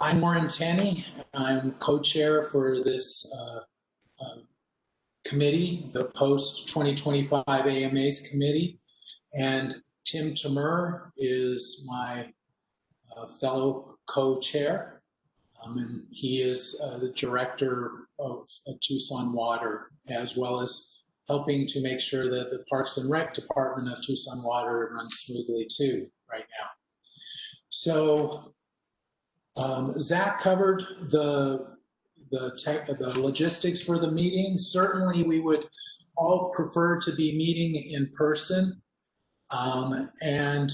I'm Warren Tenney. I'm co-chair for this committee, the post-2025 AMAs committee, and Tim Tamur is my fellow co-chair, and he is the director of Tucson Water, as well as helping to make sure that the Parks and Rec department of Tucson Water runs smoothly too right now. So Zach covered the logistics for the meeting. Certainly we would all prefer to be meeting in person, and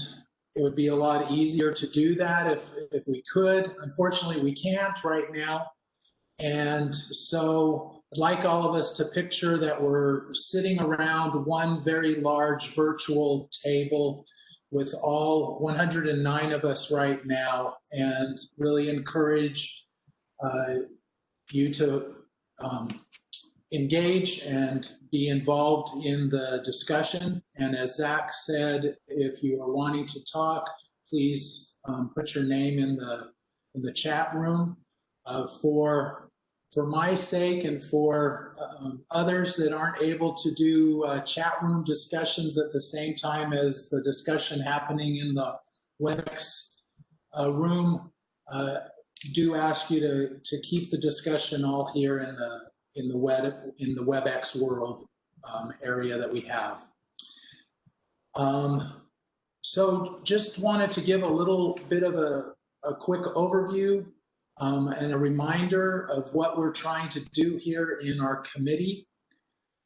it would be a lot easier to do that if we could. Unfortunately, we can't right now. And so I'd like all of us to picture that we're sitting around one very large virtual table with all 109 of us right now, and really encourage you to engage and be involved in the discussion. And as Zach said, if you are wanting to talk, please put your name in the chat room. For my sake and for others that aren't able to do chat room discussions at the same time as the discussion happening in the WebEx room, do ask you to keep the discussion all here in the WebEx world area that we have. So just wanted to give a little bit of a quick overview and a reminder of what we're trying to do here in our committee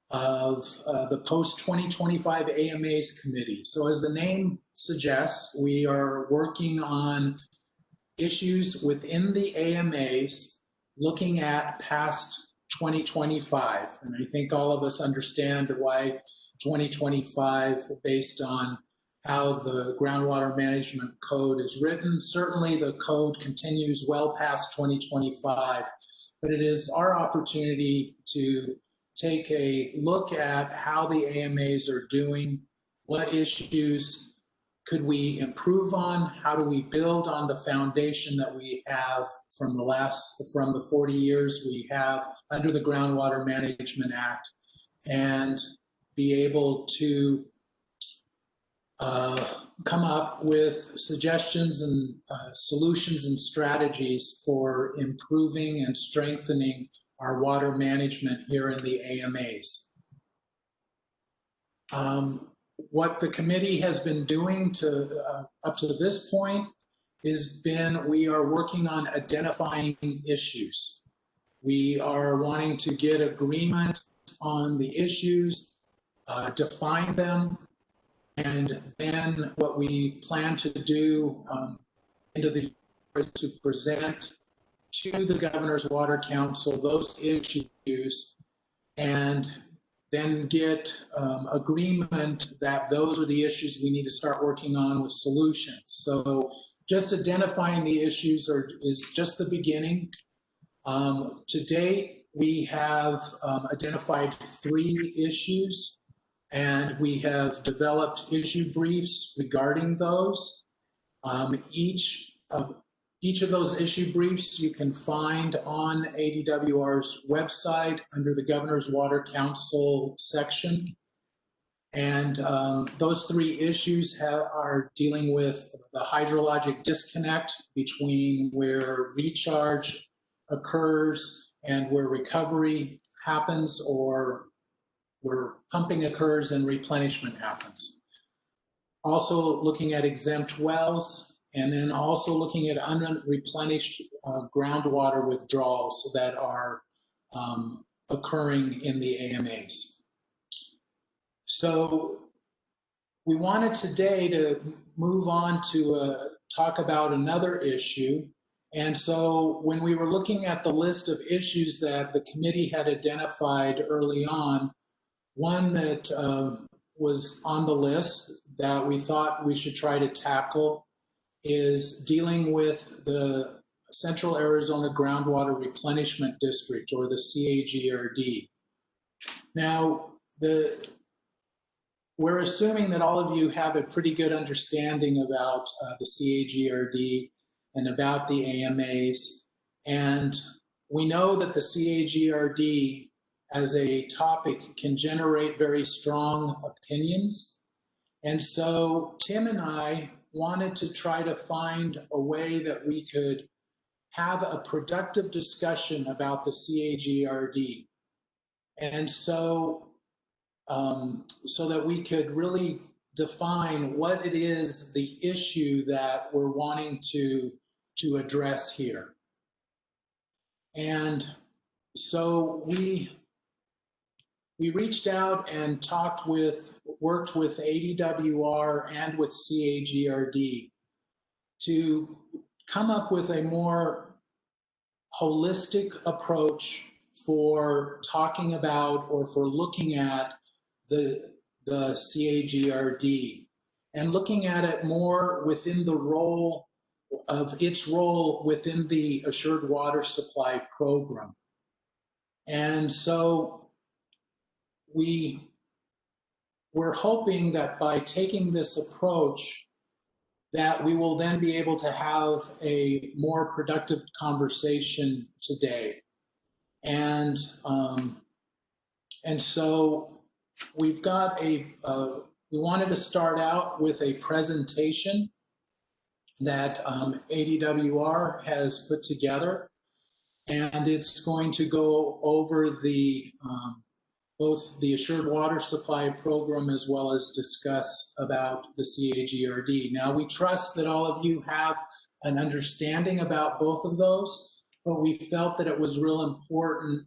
of the post-2025 AMAs committee. So as the name suggests, we are working on issues within the AMAs looking at past 2025. And I think all of us understand why 2025 based on how the groundwater management code is written. Certainly the code continues well past 2025, but it is our opportunity to take a look at how the AMAs are doing, what issues could we improve on, how do we build on the foundation that we have from the 40 years we have under the Groundwater Management Act, and be able to come up with suggestions and solutions and strategies for improving and strengthening our water management here in the AMAs. What the committee has been doing up to this point we are working on identifying issues. We are wanting to get agreement on the issues, define them, and then what we plan to do into the year to present to the Governor's Water Council those issues, and then get agreement that those are the issues we need to start working on with solutions. So just identifying the issues is just the beginning. To date, we have identified 3 issues, and we have developed issue briefs regarding those. Each of those issue briefs you can find on ADWR's website under the Governor's Water Council section. And those 3 issues are dealing with the hydrologic disconnect between where recharge occurs and where recovery happens, or where pumping occurs and replenishment happens. Also looking at exempt wells, and then also looking at unreplenished groundwater withdrawals that are occurring in the AMAs. So we wanted today to move on to talk about another issue. And so when we were looking at the list of issues that the committee had identified early on, one that was on the list that we thought we should try to tackle is dealing with the Central Arizona Groundwater Replenishment District, or the CAGRD. Now, we're assuming that all of you have a pretty good understanding about the CAGRD and about the AMAs. And we know that the CAGRD as a topic can generate very strong opinions. And so Tim and I wanted to try to find a way that we could have a productive discussion about the CAGRD. And so, so that we could really define what it is, the issue that we're wanting to address here. And so we reached out and worked with ADWR and with CAGRD to come up with a more holistic approach for talking about or for looking at the CAGRD and looking at it more within the role of its role within the Assured Water Supply Program. And so we're hoping that by taking this approach, that we will then be able to have a more productive conversation today. And so we've got we wanted to start out with a presentation that ADWR has put together, and it's going to go over both the Assured Water Supply Program as well as discuss about the CAGRD. Now, we trust that all of you have an understanding about both of those, but we felt that it was real important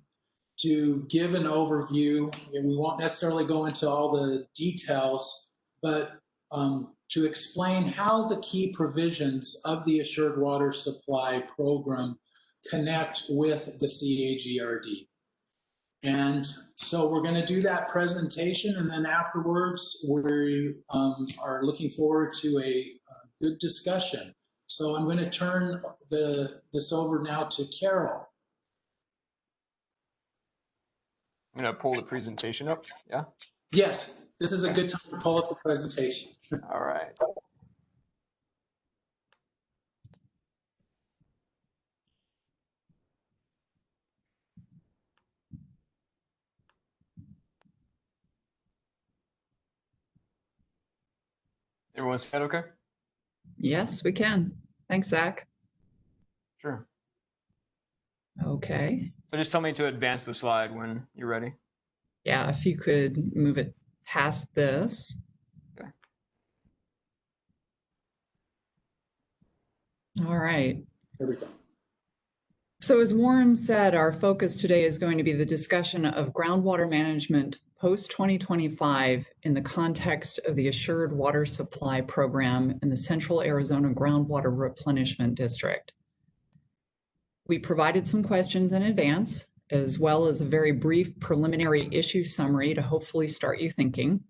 to give an overview, and we won't necessarily go into all the details, but to explain how the key provisions of the Assured Water Supply Program connect with the CAGRD. And so we're going to do that presentation, and then afterwards we are looking forward to a good discussion. So I'm going to turn this over now to Carol. I'm going to pull the presentation up, yeah? Yes, this is a good time to pull up the presentation. All right. Everyone see that okay? Yes, we can. Thanks, Zach. Sure. Okay. So just tell me to advance the slide when you're ready. Yeah, if you could move it past this. Okay. All right. There we go. So as Warren said, our focus today is going to be the discussion of groundwater management post-2025 in the context of the Assured Water Supply Program in the Central Arizona Groundwater Replenishment District. We provided some questions in advance, as well as a very brief preliminary issue summary to hopefully start you thinking.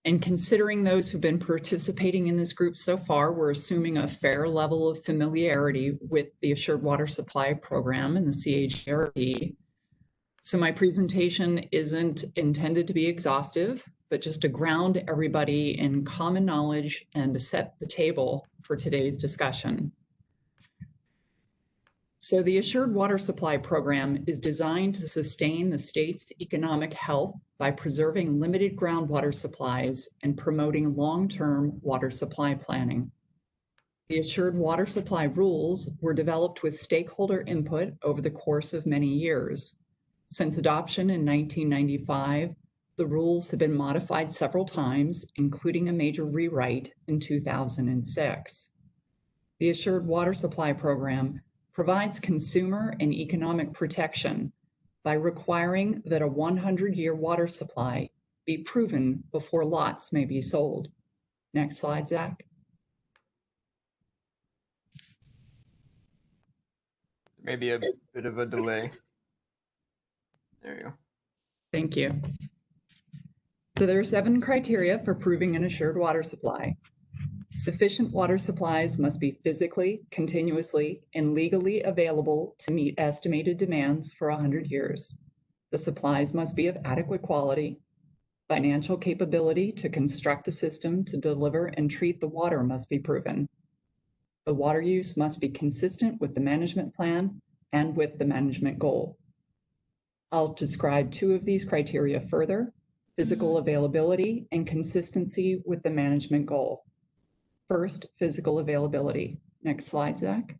And considering those who've been participating in this group so far, we're assuming a fair level of familiarity with the Assured Water Supply Program and the CAGRD. So my presentation isn't intended to be exhaustive, but just to ground everybody in common knowledge and to set the table for today's discussion. So the Assured Water Supply Program is designed to sustain the state's economic health by preserving limited groundwater supplies and promoting long-term water supply planning. The Assured Water Supply rules were developed with stakeholder input over the course of many years. Since adoption in 1995, the rules have been modified several times, including a major rewrite in 2006. The Assured Water Supply Program provides consumer and economic protection by requiring that a 100-year water supply be proven before lots may be sold. Next slide, Zach. Maybe a bit of a delay. There you go. Thank you. So there are 7 criteria for proving an assured water supply. Sufficient water supplies must be physically, continuously, and legally available to meet estimated demands for 100 years. The supplies must be of adequate quality. Financial capability to construct a system to deliver and treat the water must be proven. The water use must be consistent with the management plan and with the management goal. I'll describe two of these criteria further: physical availability and consistency with the management goal. First, physical availability. Next slide, Zach.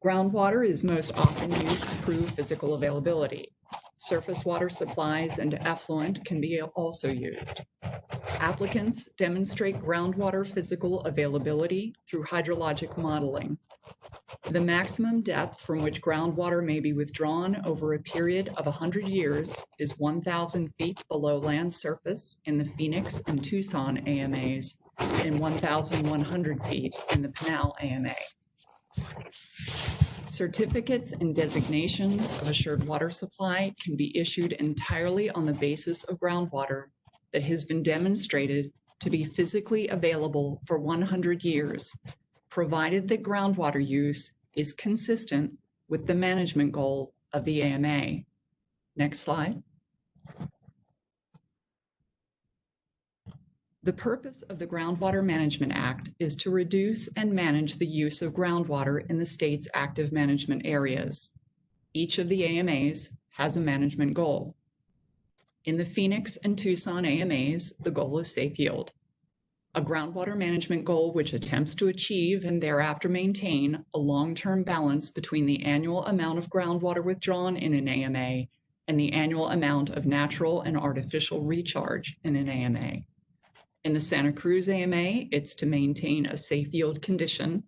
Groundwater is most often used to prove physical availability. Surface water supplies and effluent can be also used. Applicants demonstrate groundwater physical availability through hydrologic modeling. The maximum depth from which groundwater may be withdrawn over a period of 100 years is 1,000 feet below land surface in the Phoenix and Tucson AMAs and 1,100 feet in the Pinal AMA. Certificates and designations of assured water supply can be issued entirely on the basis of groundwater that has been demonstrated to be physically available for 100 years, provided that groundwater use is consistent with the management goal of the AMA. Next slide. The purpose of the Groundwater Management Act is to reduce and manage the use of groundwater in the state's active management areas. Each of the AMAs has a management goal. In the Phoenix and Tucson AMAs, the goal is safe yield. A groundwater management goal which attempts to achieve and thereafter maintain a long-term balance between the annual amount of groundwater withdrawn in an AMA and the annual amount of natural and artificial recharge in an AMA. In the Santa Cruz AMA, it's to maintain a safe yield condition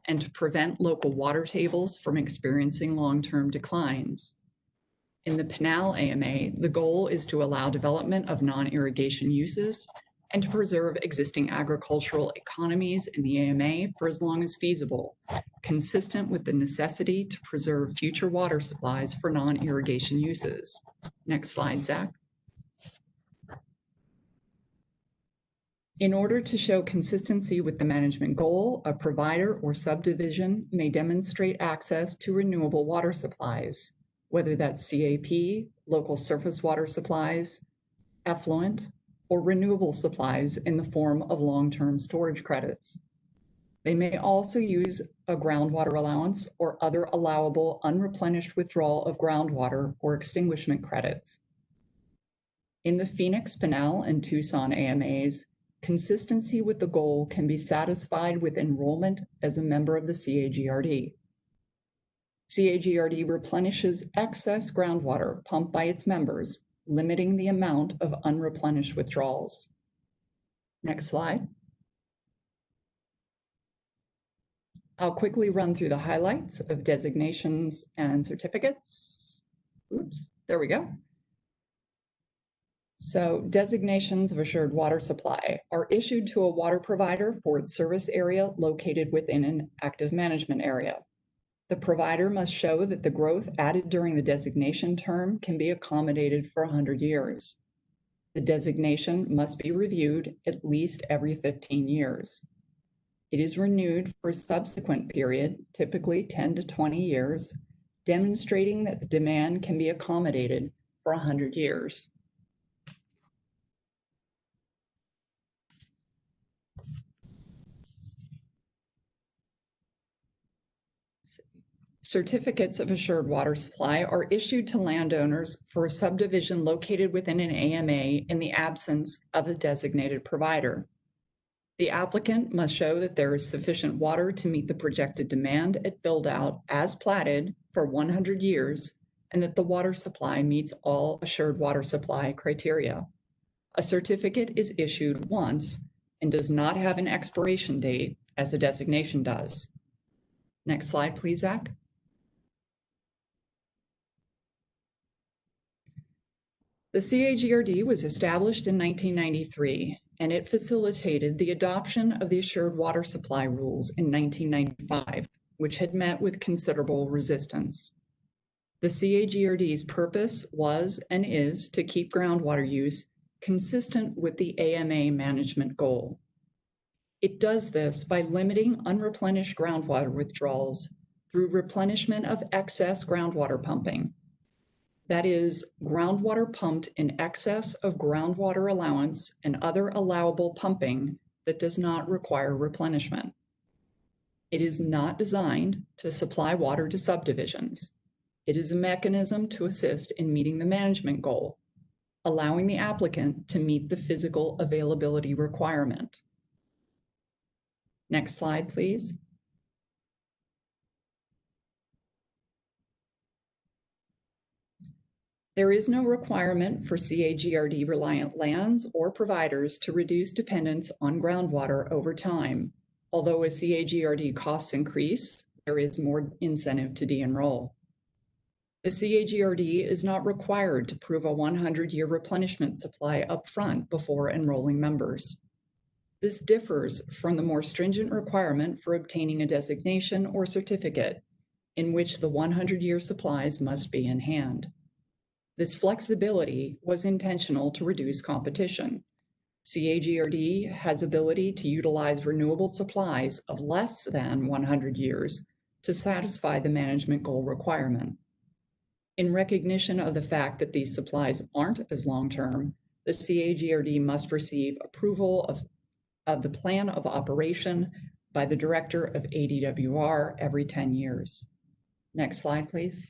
and to prevent local water tables from experiencing long-term declines. In the Pinal AMA, the goal is to allow development of non-irrigation uses and to preserve existing agricultural economies in the AMA for as long as feasible, consistent with the necessity to preserve future water supplies for non-irrigation uses. Next slide, Zach. In order to show consistency with the management goal, a provider or subdivision may demonstrate access to renewable water supplies, whether that's CAP, local surface water supplies, effluent, or renewable supplies in the form of long-term storage credits. They may also use a groundwater allowance or other allowable unreplenished withdrawal of groundwater or extinguishment credits. In the Phoenix, Pinal, and Tucson AMAs, consistency with the goal can be satisfied with enrollment as a member of the CAGRD. CAGRD replenishes excess groundwater pumped by its members, limiting the amount of unreplenished withdrawals. Next slide. I'll quickly run through the highlights of designations and certificates. Oops, there we go. So designations of assured water supply are issued to a water provider for its service area located within an active management area. The provider must show that the growth added during the designation term can be accommodated for 100 years. The designation must be reviewed at least every 15 years. It is renewed for a subsequent period, typically 10 to 20 years, demonstrating that the demand can be accommodated for 100 years. Certificates of assured water supply are issued to landowners for a subdivision located within an AMA in the absence of a designated provider. The applicant must show that there is sufficient water to meet the projected demand at build-out as platted for 100 years, and that the water supply meets all assured water supply criteria. A certificate is issued once and does not have an expiration date, as a designation does. Next slide, please, Zach. The CAGRD was established in 1993, and it facilitated the adoption of the Assured Water Supply Rules in 1995, which had met with considerable resistance. The CAGRD's purpose was and is to keep groundwater use consistent with the AMA management goal. It does this by limiting unreplenished groundwater withdrawals through replenishment of excess groundwater pumping. That is, groundwater pumped in excess of groundwater allowance and other allowable pumping that does not require replenishment. It is not designed to supply water to subdivisions. It is a mechanism to assist in meeting the management goal, allowing the applicant to meet the physical availability requirement. Next slide, please. There is no requirement for CAGRD reliant lands or providers to reduce dependence on groundwater over time. Although as CAGRD costs increase, there is more incentive to de-enroll. The CAGRD is not required to prove a 100-year replenishment supply upfront before enrolling members. This differs from the more stringent requirement for obtaining a designation or certificate, in which the 100-year supplies must be in hand. This flexibility was intentional to reduce competition. CAGRD has ability to utilize renewable supplies of less than 100 years to satisfy the management goal requirement. In recognition of the fact that these supplies aren't as long-term, the CAGRD must receive approval of the plan of operation by the director of ADWR every 10 years. Next slide, please.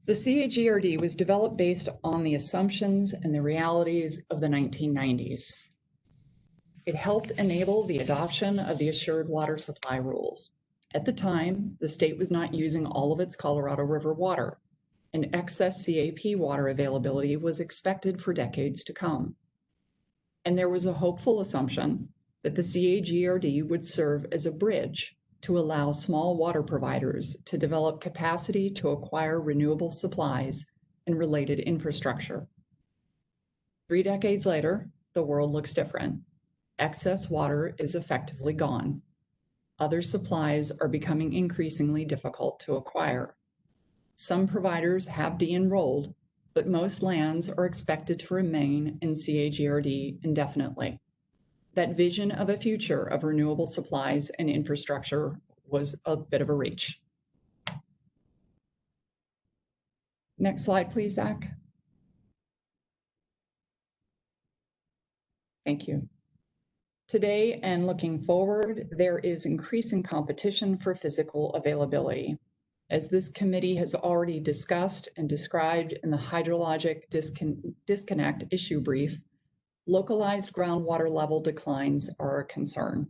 The CAGRD was developed based on the assumptions and the realities of the 1990s. It helped enable the adoption of the Assured Water Supply rules. At the time, the state was not using all of its Colorado River water, and excess CAP water availability was expected for decades to come. And there was a hopeful assumption that the CAGRD would serve as a bridge to allow small water providers to develop capacity to acquire renewable supplies and related infrastructure. 3 decades later, the world looks different. Excess water is effectively gone. Other supplies are becoming increasingly difficult to acquire. Some providers have de-enrolled, but most lands are expected to remain in CAGRD indefinitely. That vision of a future of renewable supplies and infrastructure was a bit of a reach. Next slide, please, Zach. Thank you. Today and looking forward, there is increasing competition for physical availability. As this committee has already discussed and described in the hydrologic disconnect issue brief, localized groundwater level declines are a concern.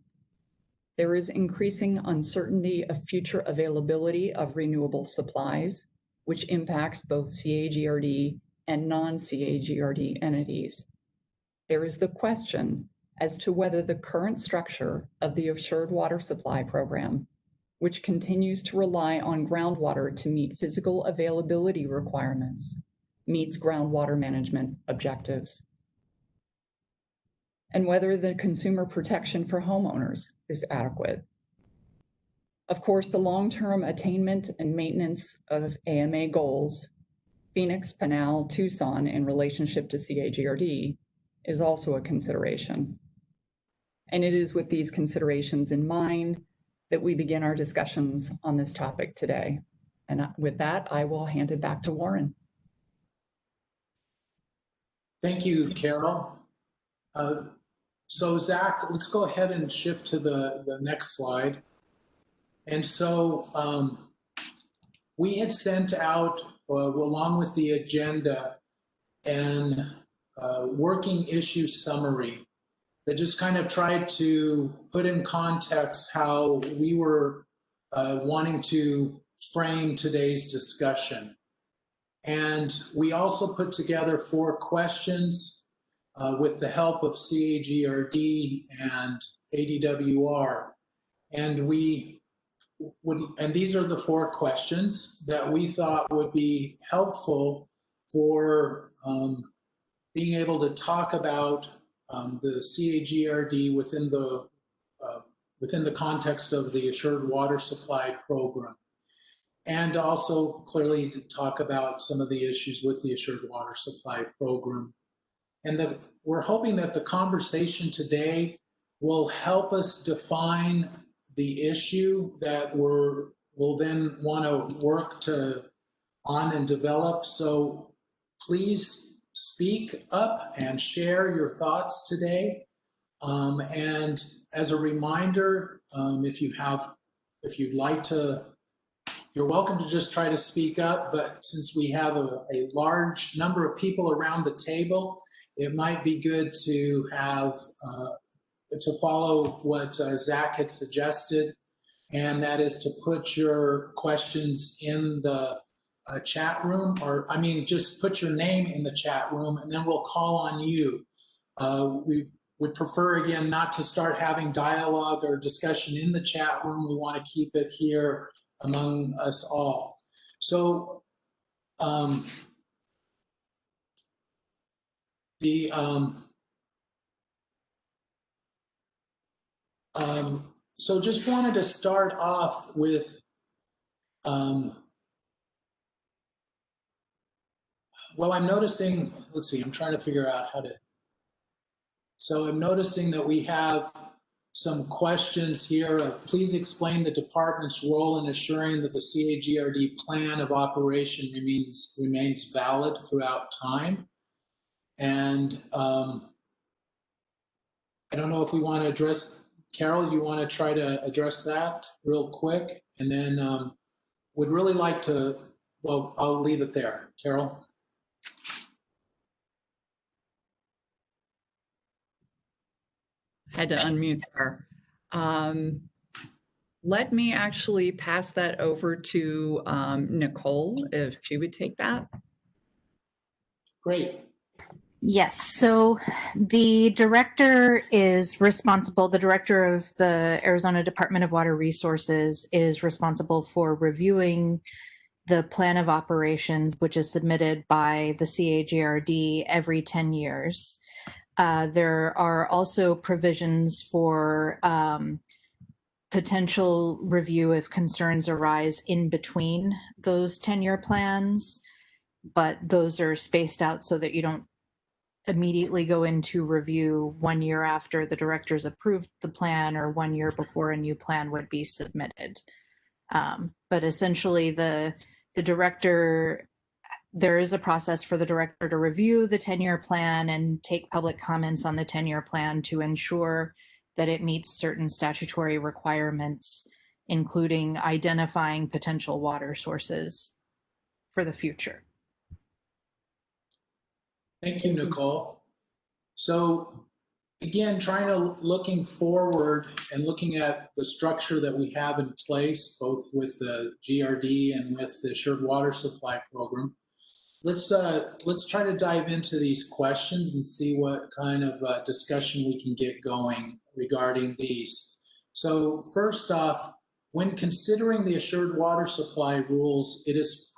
There is increasing uncertainty of future availability of renewable supplies, which impacts both CAGRD and non-CAGRD entities. There is the question as to whether the current structure of the Assured Water Supply Program, which continues to rely on groundwater to meet physical availability requirements, meets groundwater management objectives, and whether the consumer protection for homeowners is adequate. Of course, the long-term attainment and maintenance of AMA goals, Phoenix, Pinal, Tucson in relationship to CAGRD, is also a consideration. And it is with these considerations in mind that we begin our discussions on this topic today. And with that, I will hand it back to Warren. Thank you, Carol. So Zach, let's go ahead and shift to the next slide. And so we had sent out, along with the agenda, an working issue summary that just kind of tried to put in context how we were wanting to frame today's discussion. And we also put together 4 questions with the help of CAGRD and ADWR. And these are the 4 questions that we thought would be helpful for being able to talk about the CAGRD within the context of the Assured Water Supply Program, and also clearly to talk about some of the issues with the Assured Water Supply Program. And we're hoping that the conversation today will help us define the issue that we're we'll then want to work on and develop. So please speak up and share your thoughts today. And as a reminder, if you'd like to, you're welcome to just try to speak up, but since we have a large number of people around the table, it might be good to have, to follow what Zach had suggested, and that is to put your questions in the chat room, or I mean, just put your name in the chat room, and then we'll call on you. We would prefer, again, not to start having dialogue or discussion in the chat room. We want to keep it here among us all. So so just wanted to start off with well, I'm noticing, let's see, I'm trying to figure out how to, so I'm noticing that we have some questions here of, please explain the department's role in assuring that the CAGRD plan of operation remains valid throughout time. And I don't know if we want to address, Carol, you want to try to address that real quick? And then would really like to, well, I'll leave it there. Carol? Had to unmute her. Let me actually pass that over to Nicole, if she would take that. Great. Yes, so the director is responsible, the director of the Arizona Department of Water Resources is responsible for reviewing the plan of operations, which is submitted by the CAGRD every 10 years. There are also provisions for potential review if concerns arise in between those 10-year plans, but those are spaced out so that you don't immediately go into review 1 year after the directors approved the plan or 1 year before a new plan would be submitted. But essentially the director, there is a process for the director to review the 10-year plan and take public comments on the 10-year plan to ensure that it meets certain statutory requirements, including identifying potential water sources for the future. Thank you, Nicole. So again, looking forward and looking at the structure that we have in place, both with the GRD and with the Assured Water Supply Program, let's try to dive into these questions and see what kind of discussion we can get going regarding these. So first off, when considering the Assured Water Supply rules, is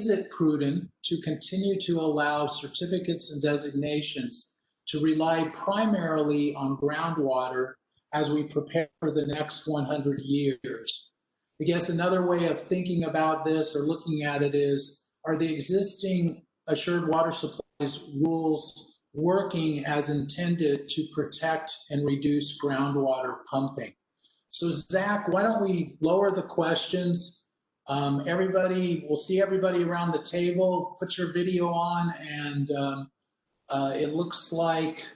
it prudent to continue to allow certificates and designations to rely primarily on groundwater as we prepare for the next 100 years? I guess another way of thinking about this or looking at it is, are the existing Assured Water Supplies rules working as intended to protect and reduce groundwater pumping? So Zach, why don't we lower the questions? Everybody, we'll see everybody around the table. Put your video on, and it looks like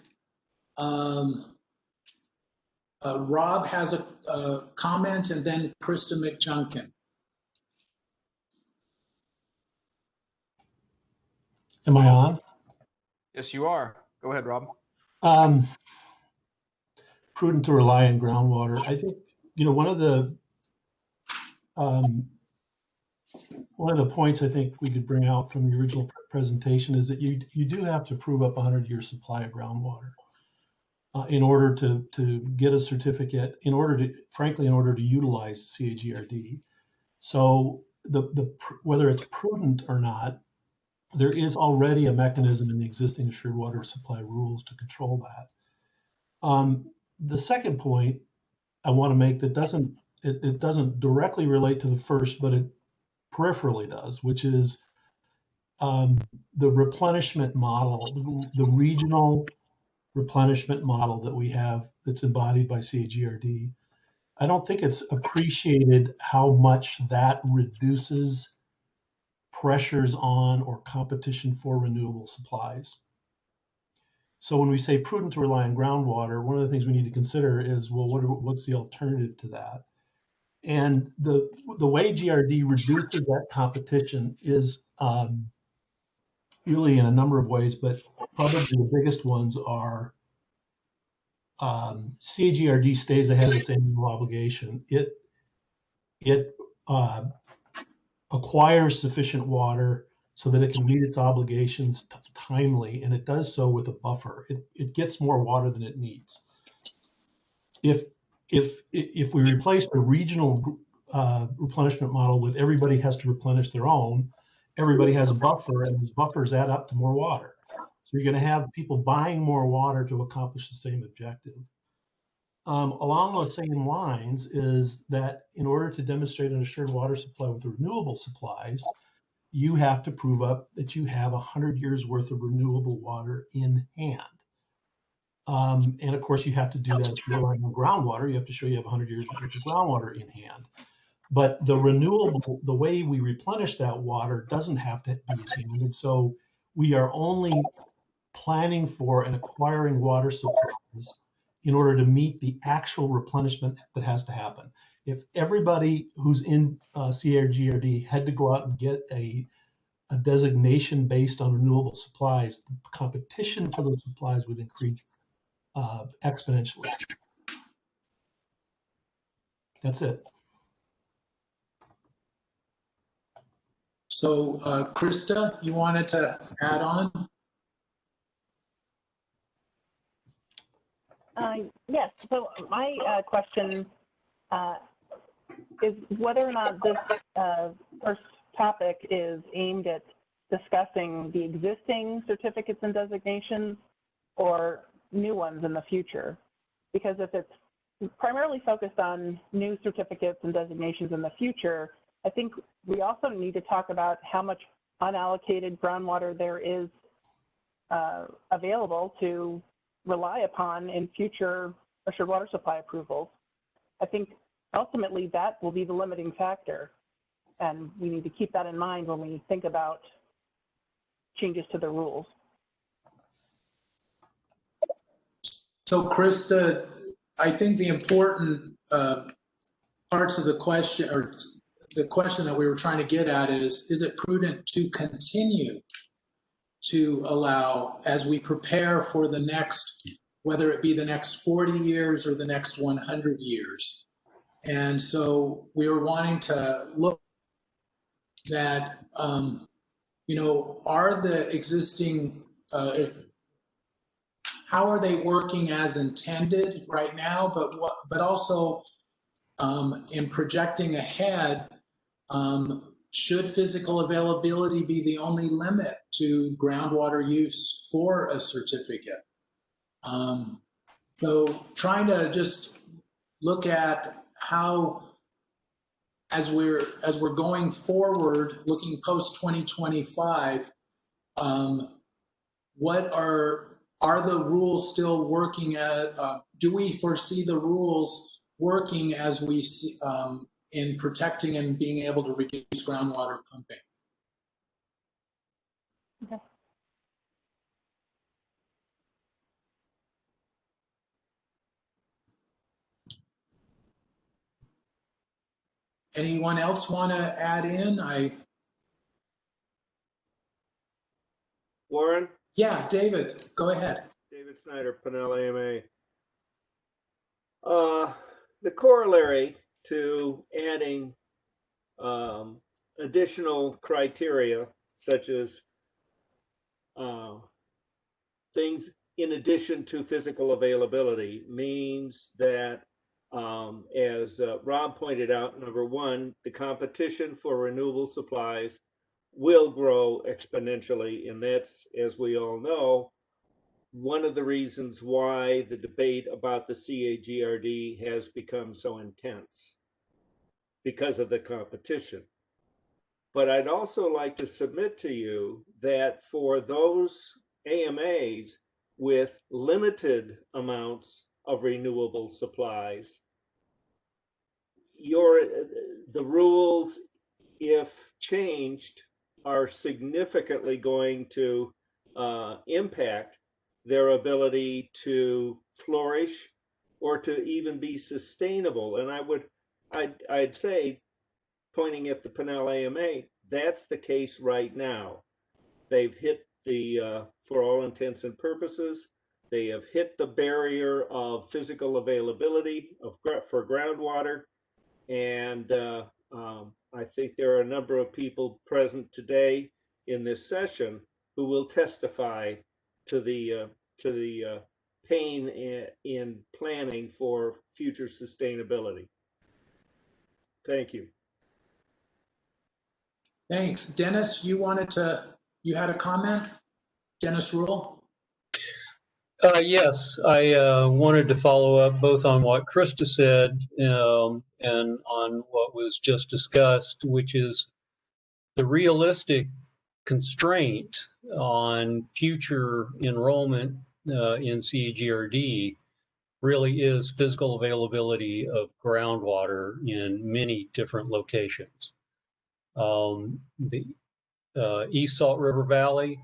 Rob has a comment, and then Krista McJunkin. Am I on? Yes, you are. Go ahead, Rob. Prudent to rely on groundwater. I think, one of the points I think we could bring out from the original presentation is that you do have to prove up a 100-year supply of groundwater in order to get a certificate, frankly, in order to utilize CAGRD. So whether it's prudent or not, there is already a mechanism in the existing Assured Water Supply rules to control that. The second point I want to make that doesn't directly relate to the first, but it peripherally does, which is the replenishment model, the regional replenishment model that we have that's embodied by CAGRD. I don't think it's appreciated how much that reduces pressures on or competition for renewable supplies. So when we say prudent to rely on groundwater, one of the things we need to consider is, well, what's the alternative to that? And the way GRD reduces that competition is really in a number of ways, but probably the biggest ones are CAGRD stays ahead of its annual obligation. It acquires sufficient water so that it can meet its obligations timely, and it does so with a buffer. It gets more water than it needs. If we replace the regional replenishment model with everybody has to replenish their own, everybody has a buffer, and those buffers add up to more water. So you're going to have people buying more water to accomplish the same objective. Along those same lines is that in order to demonstrate an assured water supply with renewable supplies, you have to prove up that you have 100 years worth of renewable water in hand. And of course, you have to do that if you're relying on groundwater. You have to show you have 100 years worth of groundwater in hand. But the renewable, the way we replenish that water doesn't have to be in hand. And so we are only planning for and acquiring water supplies in order to meet the actual replenishment that has to happen. If everybody who's in CAGRD had to go out and get a designation based on renewable supplies, the competition for those supplies would increase exponentially. That's it. So Krista, you wanted to add on? Yes, so my question is whether or not this first topic is aimed at discussing the existing certificates and designations or new ones in the future. Because if it's primarily focused on new certificates and designations in the future, I think we also need to talk about how much unallocated groundwater there is available to rely upon in future assured water supply approvals. I think ultimately that will be the limiting factor, and we need to keep that in mind when we think about changes to the rules. So Krista, I think the important parts of the question, or the question that we were trying to get at is it prudent to continue to allow as we prepare for the next, whether it be the next 40 years or the next 100 years? And so we were wanting to look that, you know, are the existing, how are they working as intended right now, but also in projecting ahead, should physical availability be the only limit to groundwater use for a certificate? So trying to just look at how, as we're going forward, looking post 2025, what are the rules still working at? Do we foresee the rules working as we see, in protecting and being able to reduce groundwater pumping? Okay. Anyone else want to add in? Warren? Yeah, David, go ahead. David Snyder, Pinell AMA. The corollary to adding additional criteria, such as things in addition to physical availability, means that, as Rob pointed out, number one, the competition for renewable supplies will grow exponentially, and that's, as we all know, one of the reasons why the debate about the CAGRD has become so intense, because of the competition. But I'd also like to submit to you that for those AMAs with limited amounts of renewable supplies, the rules, if changed, are significantly going to impact their ability to flourish or to even be sustainable. And I'd say, pointing at the Pinell AMA, that's the case right now. They've hit for all intents and purposes, they have hit the barrier of physical availability for groundwater. And I think there are a number of people present today in this session who will testify to the pain in planning for future sustainability. Thank you. Thanks. Dennis, you had a comment? Dennis Rule? Yes, I wanted to follow up both on what Krista said and on what was just discussed, which is the realistic constraint on future enrollment in CAGRD really is physical availability of groundwater in many different locations. The East Salt River Valley,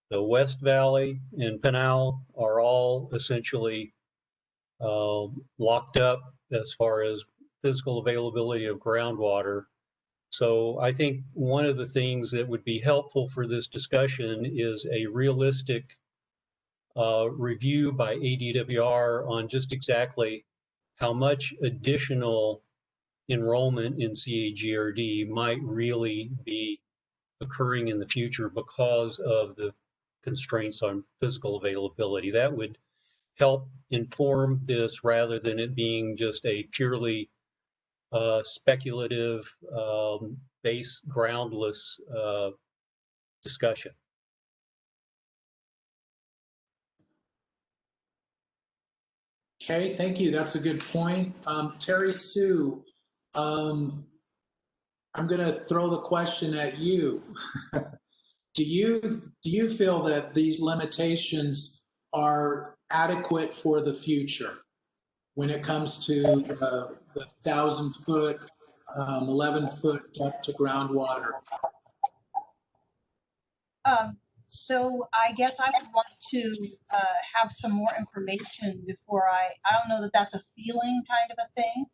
the West Valley, and Pinal are all essentially locked up as far as physical availability of groundwater. So I think one of the things that would be helpful for this discussion is a realistic review by ADWR on just exactly how much additional enrollment in CAGRD might really be occurring in the future because of the constraints on physical availability. That would help inform this rather than it being just a purely speculative, base, groundless discussion. Okay, thank you. That's a good point. Terry Sue, I'm going to throw the question at you. Do you feel that these limitations are adequate for the future when it comes to the 1,000-foot, 11-foot depth to groundwater? So I guess I would want to have some more information before I don't know that that's a feeling kind of a thing.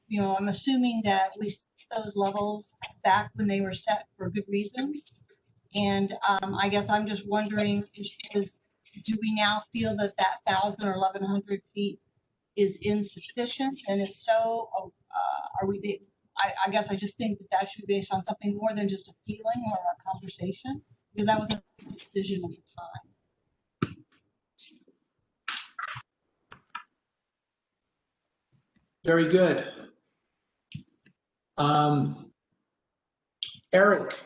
You know, I'm assuming that we set those levels back when they were set for good reasons. And I guess I'm just wondering, do we now feel that 1,000 or 1,100 feet is insufficient? And if so, are we? I guess I just think that should be based on something more than just a feeling or a conversation, because that was a decision at the time. Very good. Eric.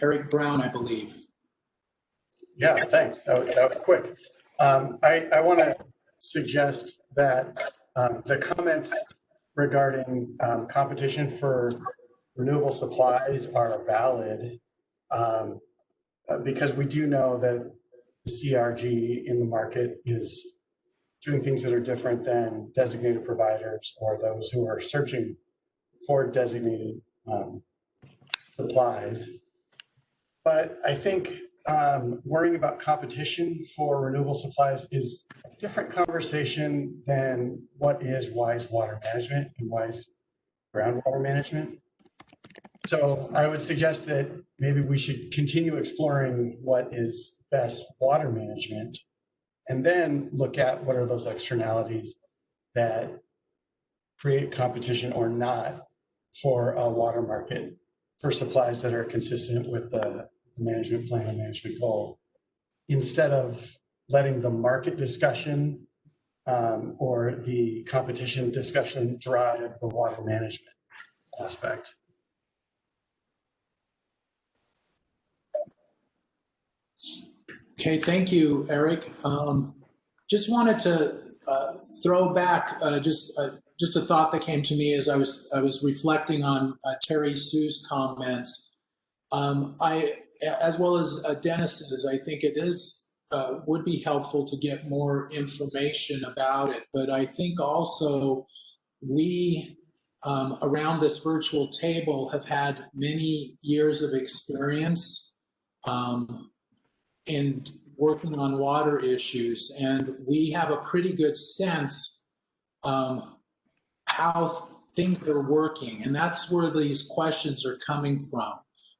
Eric Brown, I believe. Yeah, thanks. That was quick. I want to suggest that the comments regarding competition for renewable supplies are valid because we do know that the CRG in the market is doing things that are different than designated providers or those who are searching for designated supplies. But I think worrying about competition for renewable supplies is a different conversation than what is wise water management and wise groundwater management. So I would suggest that maybe we should continue exploring what is best water management and then look at what are those externalities that create competition or not for a water market for supplies that are consistent with the management plan and management goal, instead of letting the market discussion or the competition discussion drive the water management aspect. Okay, thank you, Eric. Just wanted to throw back just a thought that came to me as I was reflecting on Terry Sue's comments. As well as Dennis's, I think it is would be helpful to get more information about it. But I think also we, around this virtual table, have had many years of experience in working on water issues, and we have a pretty good sense how things are working, and that's where these questions are coming from.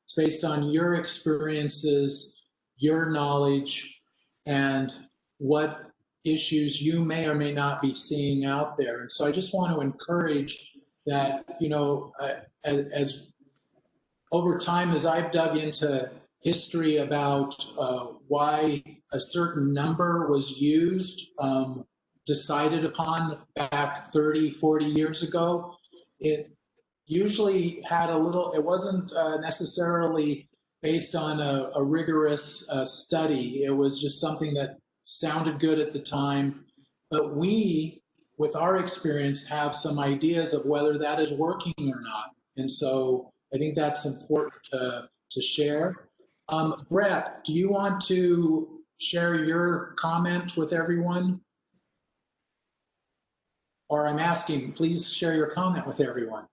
It's based on your experiences, your knowledge, and what issues you may or may not be seeing out there. And so I just want to encourage that, as over time, as I've dug into history about why a certain number was used, decided upon back 30, 40 years ago, it usually had it wasn't necessarily based on a rigorous study. It was just something that sounded good at the time. But we, with our experience, have some ideas of whether that is working or not. And so I think that's important to share. Brett, do you want to share your comment with everyone? Or I'm asking, please share your comment with everyone.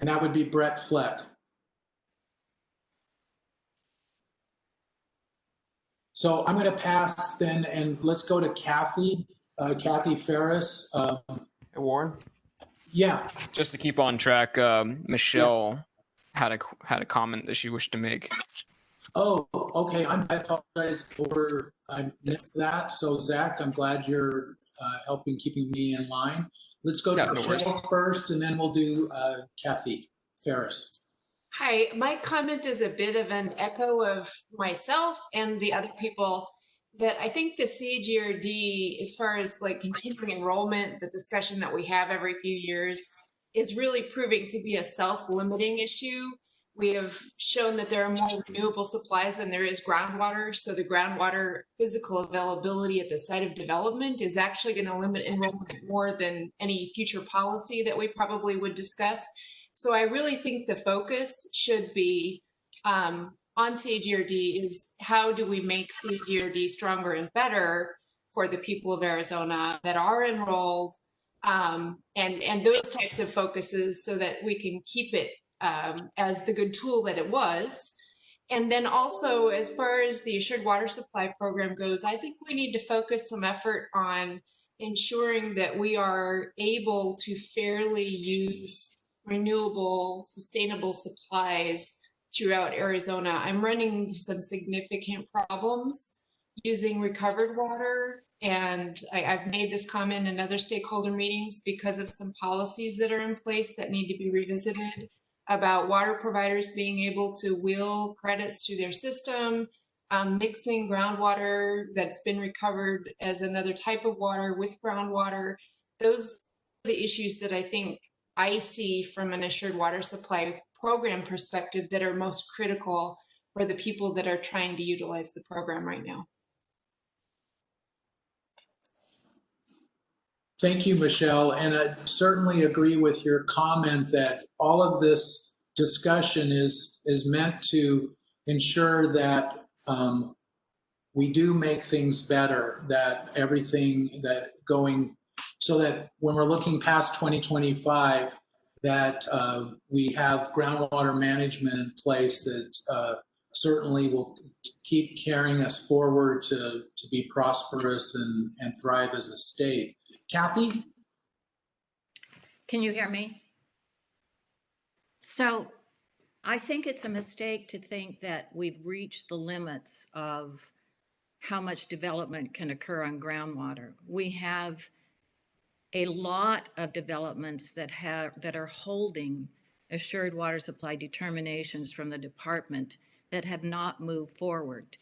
And that would be Brett Fleck. So I'm going to pass then, and let's go to Kathy, Kathy Ferris. Hey, Warren? Yeah. Just to keep on track, Michelle had a comment that she wished to make. Oh, okay. I apologize I missed that. So Zach, I'm glad you're keeping me in line. Let's go to Michelle first, and then we'll do Kathy Ferris. Hi, my comment is a bit of an echo of myself and the other people, that I think the CAGRD, as far as like continuing enrollment, the discussion that we have every few years, is really proving to be a self-limiting issue. We have shown that there are more renewable supplies than there is groundwater. So the groundwater physical availability at the site of development is actually going to limit enrollment more than any future policy that we probably would discuss. So I really think the focus should be on CAGRD is how do we make CAGRD stronger and better for the people of Arizona that are enrolled, and those types of focuses, so that we can keep it as the good tool that it was. And then also, as far as the Assured Water Supply Program goes, I think we need to focus some effort on ensuring that we are able to fairly use renewable, sustainable supplies throughout Arizona. I'm running into some significant problems using recovered water, and I've made this comment in other stakeholder meetings because of some policies that are in place that need to be revisited about water providers being able to wheel credits through their system, mixing groundwater that's been recovered as another type of water with groundwater. Those are the issues that I think I see from an Assured Water Supply Program perspective that are most critical for the people that are trying to utilize the program right now. Thank you, Michelle. And I certainly agree with your comment that all of this discussion is meant to ensure that we do make things better, that everything that going, so that when we're looking past 2025, that we have groundwater management in place that certainly will keep carrying us forward to be prosperous and thrive as a state. Kathy? Can you hear me? So I think it's a mistake to think that we've reached the limits of how much development can occur on groundwater. We have a lot of developments that are holding assured water supply determinations from the department that have not moved forward.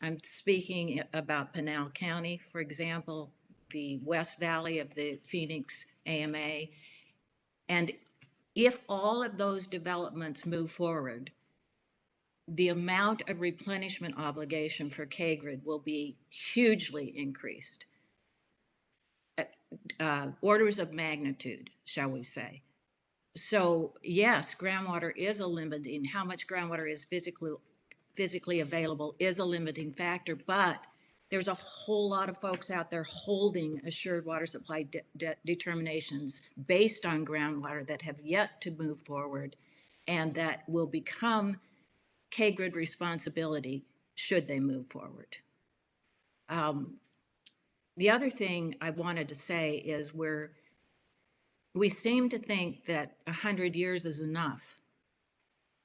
I'm speaking about Pinal County, for example, the West Valley of the Phoenix AMA. And if all of those developments move forward, the amount of replenishment obligation for CAGRD will be hugely increased. Orders of magnitude, shall we say. So yes, groundwater is a limiting. How much groundwater is physically available is a limiting factor, but there's a whole lot of folks out there holding assured water supply determinations based on groundwater that have yet to move forward, and that will become CAGRD responsibility should they move forward. The other thing I wanted to say is we seem to think that 100 years is enough.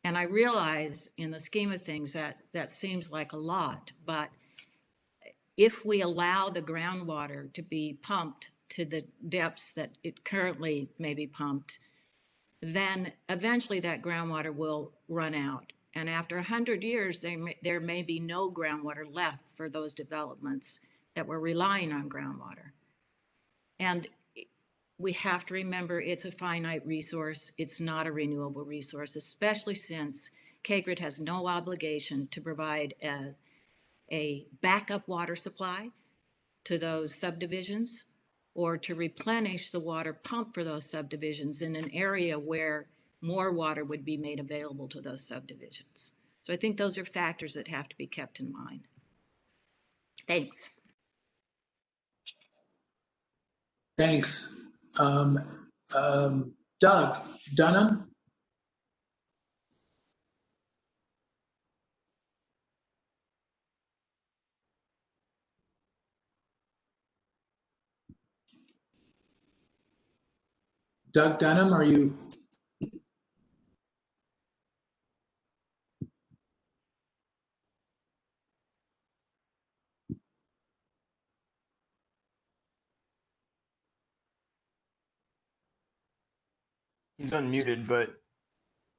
And I realize in the scheme of things that seems like a lot, but if we allow the groundwater to be pumped to the depths that it currently may be pumped, then eventually that groundwater will run out. And after 100 years, there may be no groundwater left for those developments that were relying on groundwater. And we have to remember it's a finite resource. It's not a renewable resource, especially since CAGRD has no obligation to provide a backup water supply to those subdivisions or to replenish the water pumped for those subdivisions in an area where more water would be made available to those subdivisions. So I think those are factors that have to be kept in mind. Thanks. Thanks. Doug Dunham? Doug Dunham, are you? He's unmuted, but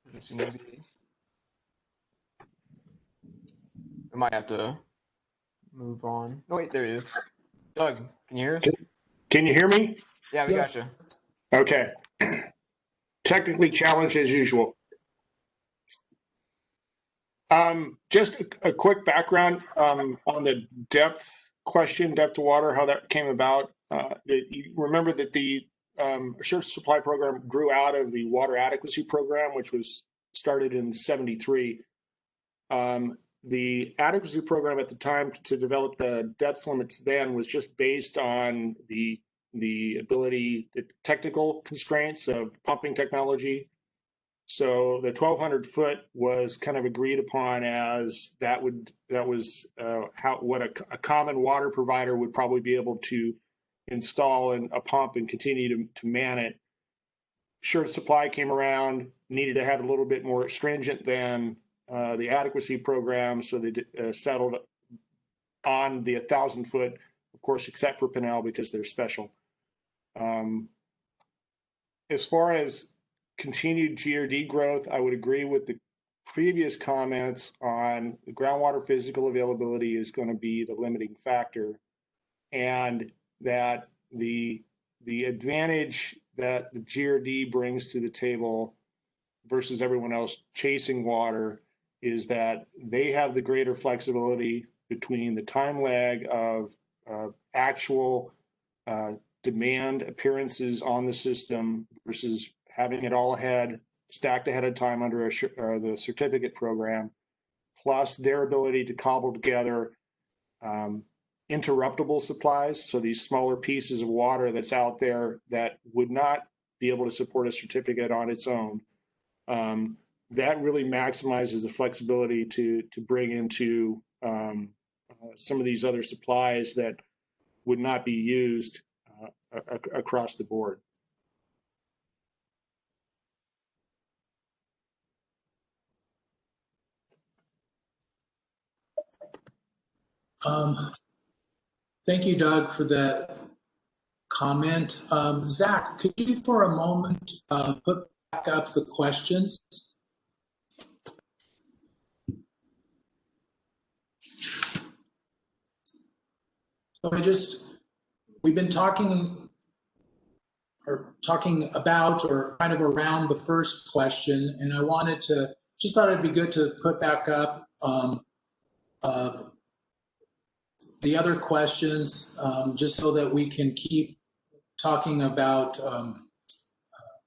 doesn't seem to be. I might have to move on. Oh wait, there he is. Doug, can you hear us? Can you hear me? Yeah, we Yes. got you. Okay. Technically challenged as usual. Just a quick background on the depth question, depth of water, how that came about. You remember that the Assured Supply Program grew out of the Water Adequacy Program, which was started in '73. The adequacy program at the time to develop the depth limits then was just based on the ability, the technical constraints of pumping technology. So the 1,200 foot was kind of agreed upon as that was what a common water provider would probably be able to install a pump and continue to man it. Assured Supply came around, needed to have a little bit more stringent than the adequacy program, so they settled on the 1,000 foot, of course, except for Pinnell because they're special. As far as continued GRD growth, I would agree with the previous comments on the groundwater physical availability is going to be the limiting factor, and that the advantage that the GRD brings to the table versus everyone else chasing water is that they have the greater flexibility between the time lag of actual demand appearances on the system versus having it all stacked ahead of time under the certificate program, plus their ability to cobble together interruptible supplies. So these smaller pieces of water that's out there that would not be able to support a certificate on its own. That really maximizes the flexibility to bring into some of these other supplies that would not be used across the board. Thank you, Doug, for that comment. Zach, could you for a moment put back up the questions? So we've been talking about or kind of around the first question, and I thought it'd be good to put back up the other questions just so that we can keep talking about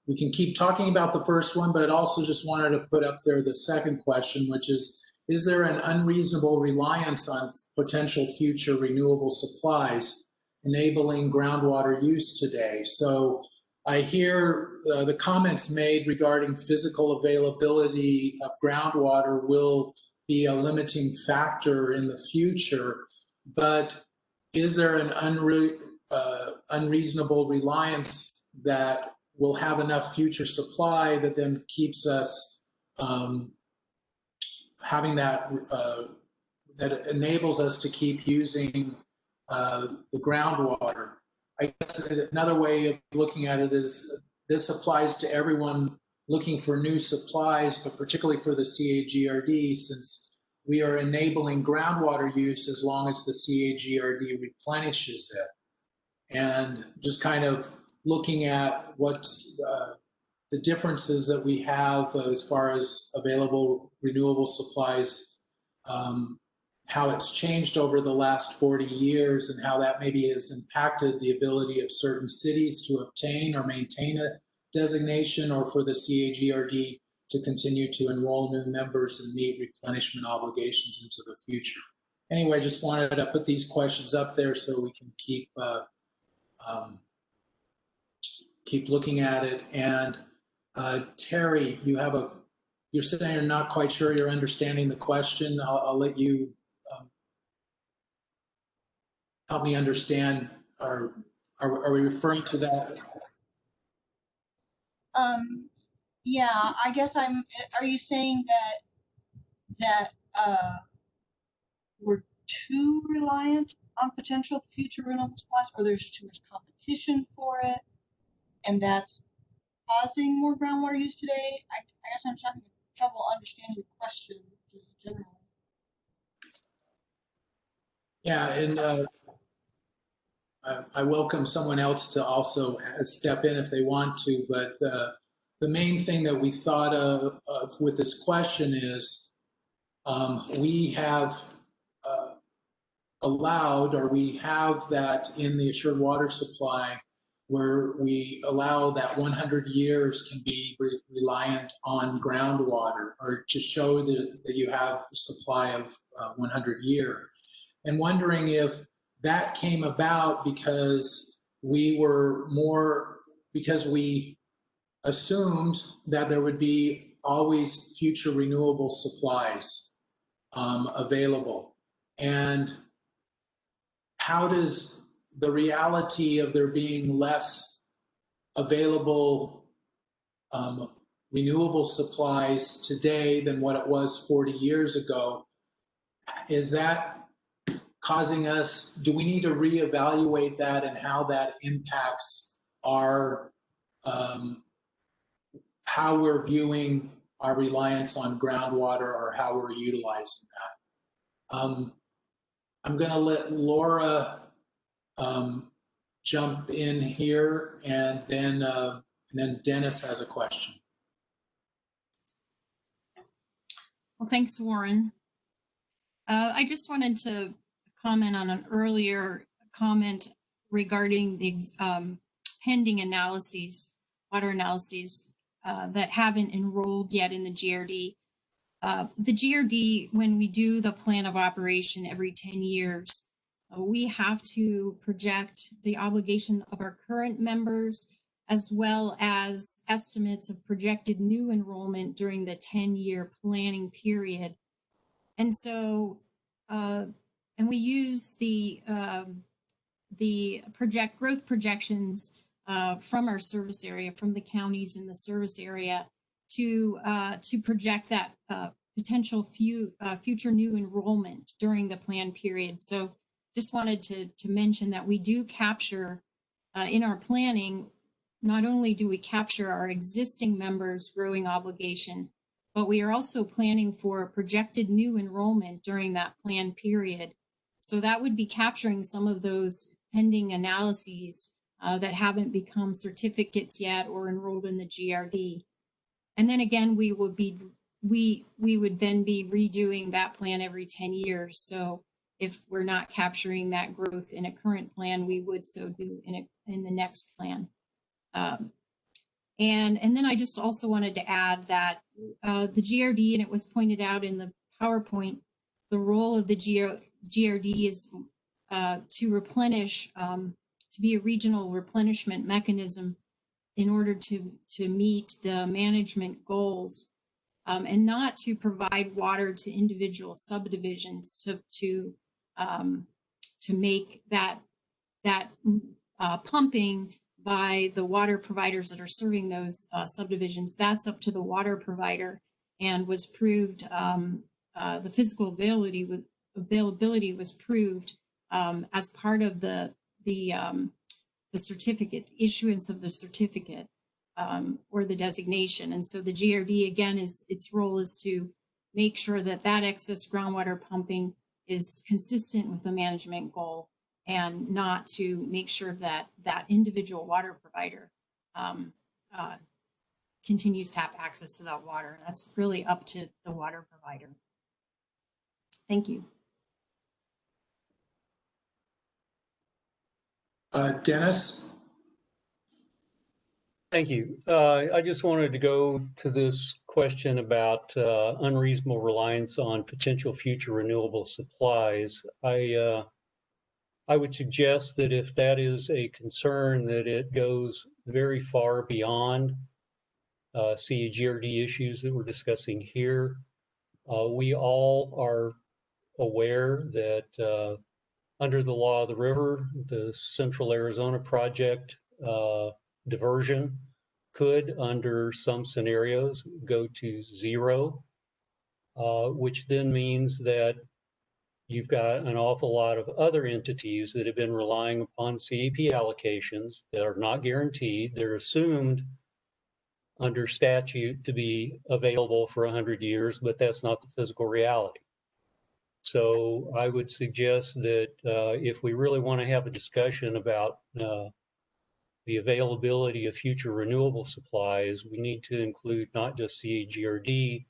we can keep talking about the first one, but also just wanted to put up there the second question, which is there an unreasonable reliance on potential future renewable supplies enabling groundwater use today? So I hear the comments made regarding physical availability of groundwater will be a limiting factor in the future, but is there an unreasonable reliance that we'll have enough future supply that then keeps us having that, that enables us to keep using the groundwater? I guess another way of looking at it is this applies to everyone looking for new supplies, but particularly for the CAGRD, since we are enabling groundwater use as long as the CAGRD replenishes it. And just kind of looking at what's the differences that we have as far as available renewable supplies, how it's changed over the last 40 years and how that maybe has impacted the ability of certain cities to obtain or maintain a designation, or for the CAGRD to continue to enroll new members and meet replenishment obligations into the future. Anyway, just wanted to put these questions up there so we can keep looking at it. And Terry, you're saying you're not quite sure you're understanding the question. I'll let you help me understand. Are we referring to that? Yeah, I guess are you saying that we're too reliant on potential future renewable supplies, or there's too much competition for it, and that's causing more groundwater use today? I guess I'm just having trouble understanding the question, just generally. Yeah, and I welcome someone else to also step in if they want to, but the main thing that we thought of with this question is we have allowed, or we have that in the assured water supply, where we allow that 100 years can be reliant on groundwater, or to show that you have a supply of 100 year. And wondering if that came about because we assumed that there would be always future renewable supplies available. And how does the reality of there being less available renewable supplies today than what it was 40 years ago, is that causing us, do we need to reevaluate that and how that impacts our, how we're viewing our reliance on groundwater, or how we're utilizing that? I'm going to let Laura jump in here, and then Dennis has a question. Well, thanks, Warren. I just wanted to comment on an earlier comment regarding the pending analyses, water analyses that haven't enrolled yet in the GRD. The GRD, when we do the plan of operation every 10 years, we have to project the obligation of our current members, as well as estimates of projected new enrollment during the 10-year planning period. And so, and we use the growth projections from our service area, from the counties in the service area, to project that potential future new enrollment during the plan period. So just wanted to mention that we do capture in our planning, not only do we capture our existing members' growing obligation, but we are also planning for projected new enrollment during that plan period. So that would be capturing some of those pending analyses that haven't become certificates yet or enrolled in the GRD. And then again, we would then be redoing that plan every 10 years. So if we're not capturing that growth in a current plan, we would so do in the next plan. And then I just also wanted to add that the GRD, and it was pointed out in the PowerPoint, the role of the GRD is to replenish, to be a regional replenishment mechanism in order to meet the management goals, and not to provide water to individual subdivisions to make that pumping by the water providers that are serving those subdivisions. That's up to the water provider, and was proved, the physical availability was proved as part of the certificate, issuance of the certificate, or the designation. And so the GRD, again, its role is to make sure that that excess groundwater pumping is consistent with the management goal, and not to make sure that that individual water provider continues to have access to that water. That's really up to the water provider. Thank you. Dennis? Thank you. I just wanted to go to this question about unreasonable reliance on potential future renewable supplies. I would suggest that if that is a concern, that it goes very far beyond CAGRD issues that we're discussing here. We all are aware that under the law of the river, the Central Arizona Project diversion could, under some scenarios, go to zero, which then means that you've got an awful lot of other entities that have been relying upon CAP allocations that are not guaranteed. They're assumed under statute to be available for 100 years, but that's not the physical reality. So I would suggest that if we really want to have a discussion about the availability of future renewable supplies, we need to include not just CAGRD,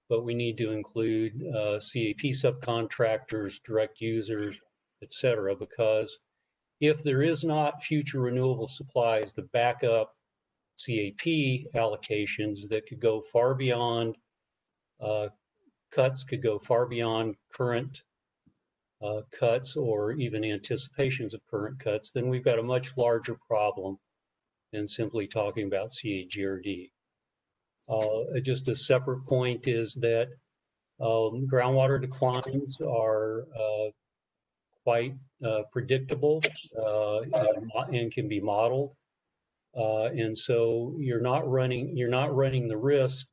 but we need to include CAP subcontractors, direct users, et cetera, because if there is not future renewable supplies to back up CAP allocations that could go far beyond cuts, could go far beyond current cuts or even anticipations of current cuts, then we've got a much larger problem than simply talking about CAGRD. Just a separate point is that groundwater declines are quite predictable and can be modeled, and so you're not running the risk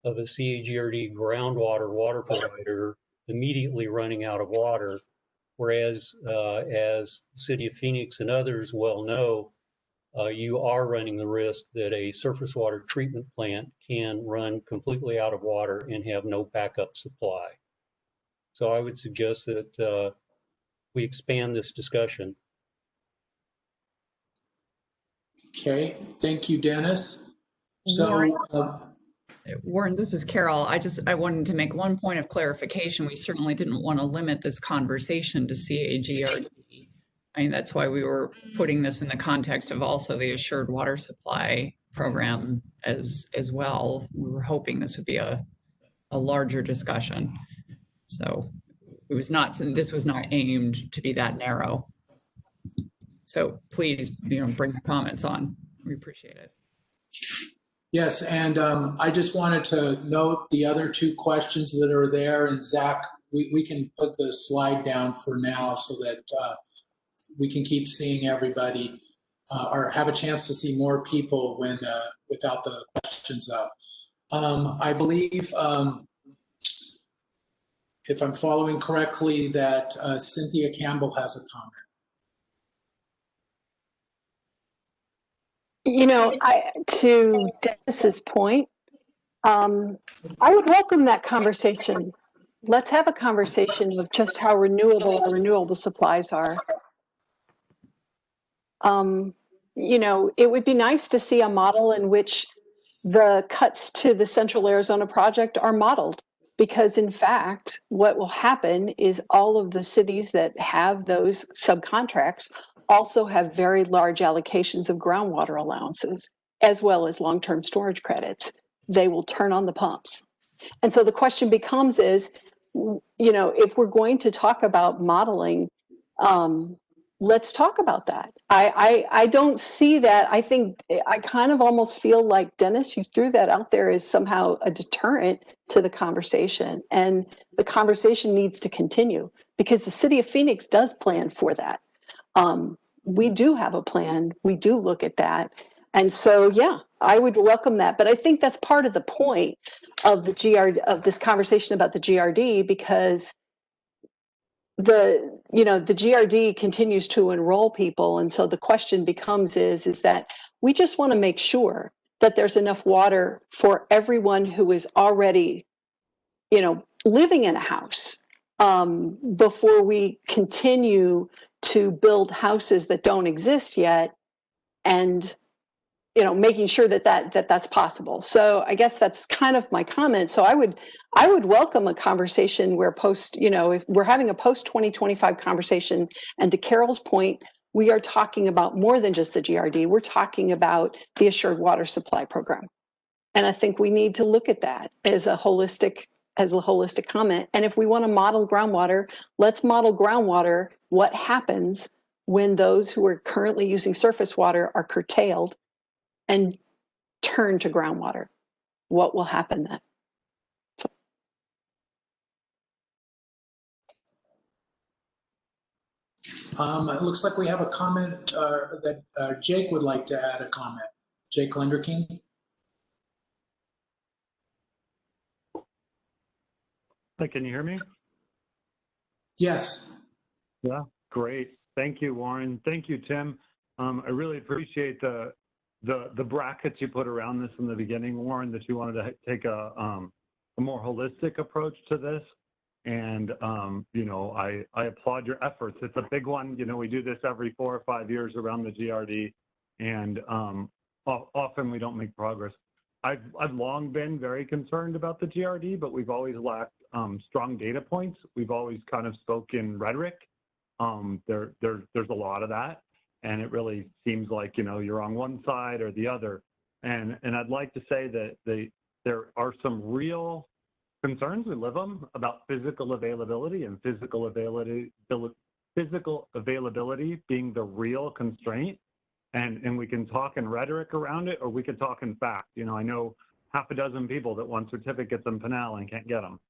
of a CAGRD groundwater water provider immediately running out of water, whereas as the City of Phoenix and others well know, you are running the risk that a surface water treatment plant can run completely out of water and have no backup supply. So I would suggest that we expand this discussion. Okay, thank you, Dennis. So, Warren, this is Carol. I wanted to make one point of clarification. We certainly didn't want to limit this conversation to CAGRD. I mean, that's why we were putting this in the context of also the Assured Water Supply Program as well. We were hoping this would be a larger discussion. So this was not aimed to be that narrow. So please, bring your comments on. We appreciate it. Yes, and I just wanted to note the other two questions that are there. And Zach, we can put the slide down for now so that we can keep seeing everybody or have a chance to see more people when without the questions up. I believe, if I'm following correctly, that Cynthia Campbell has a comment. To Dennis's point, I would welcome that conversation. Let's have a conversation of just how renewable our renewable supplies are. It would be nice to see a model in which the cuts to the Central Arizona Project are modeled, because in fact, what will happen is all of the cities that have those subcontracts also have very large allocations of groundwater allowances. as well as long-term storage credits, they will turn on the pumps. And so the question becomes is, if we're going to talk about modeling, let's talk about that. I don't see that. I think I kind of almost feel like, Dennis, you threw that out there as somehow a deterrent to the conversation. And the conversation needs to continue because the city of Phoenix does plan for that. We do have a plan. We do look at that. And so, yeah, I would welcome that. But I think that's part of the point of the GRD, of this conversation about the GRD, because the GRD continues to enroll people. And so the question becomes is that we just want to make sure that there's enough water for everyone who is already, living in a house, before we continue to build houses that don't exist yet, and making sure that's possible. So I guess that's kind of my comment. So I would welcome a conversation where if we're having a post 2025 conversation, and to Carol's point, we are talking about more than just the GRD. We're talking about the Assured Water Supply Program, and I think we need to look at that as a holistic comment. And if we want to model groundwater, let's model groundwater. What happens when those who are currently using surface water are curtailed and turn to groundwater? What will happen then? It looks like we have a comment that Jake would like to add a comment. Jake Lenderking. Hi, can you hear me? Yes. Yeah, great. Thank you, Warren. Thank you, Tim. I really appreciate the brackets you put around this in the beginning, Warren, that you wanted to take a more holistic approach to this. And, I applaud your efforts. It's a big one. We do this every 4 or 5 years around the GRD, and often we don't make progress. I've long been very concerned about the GRD, but we've always lacked strong data points. We've always kind of spoken rhetoric. There's a lot of that. And it really seems like, you're on one side or the other. And I'd like to say that there are some real concerns, we live them, about physical availability, and physical availability being the real constraint. And we can talk in rhetoric around it, or we could talk in fact. I know half a dozen people that want certificates in Pinal and can't get them.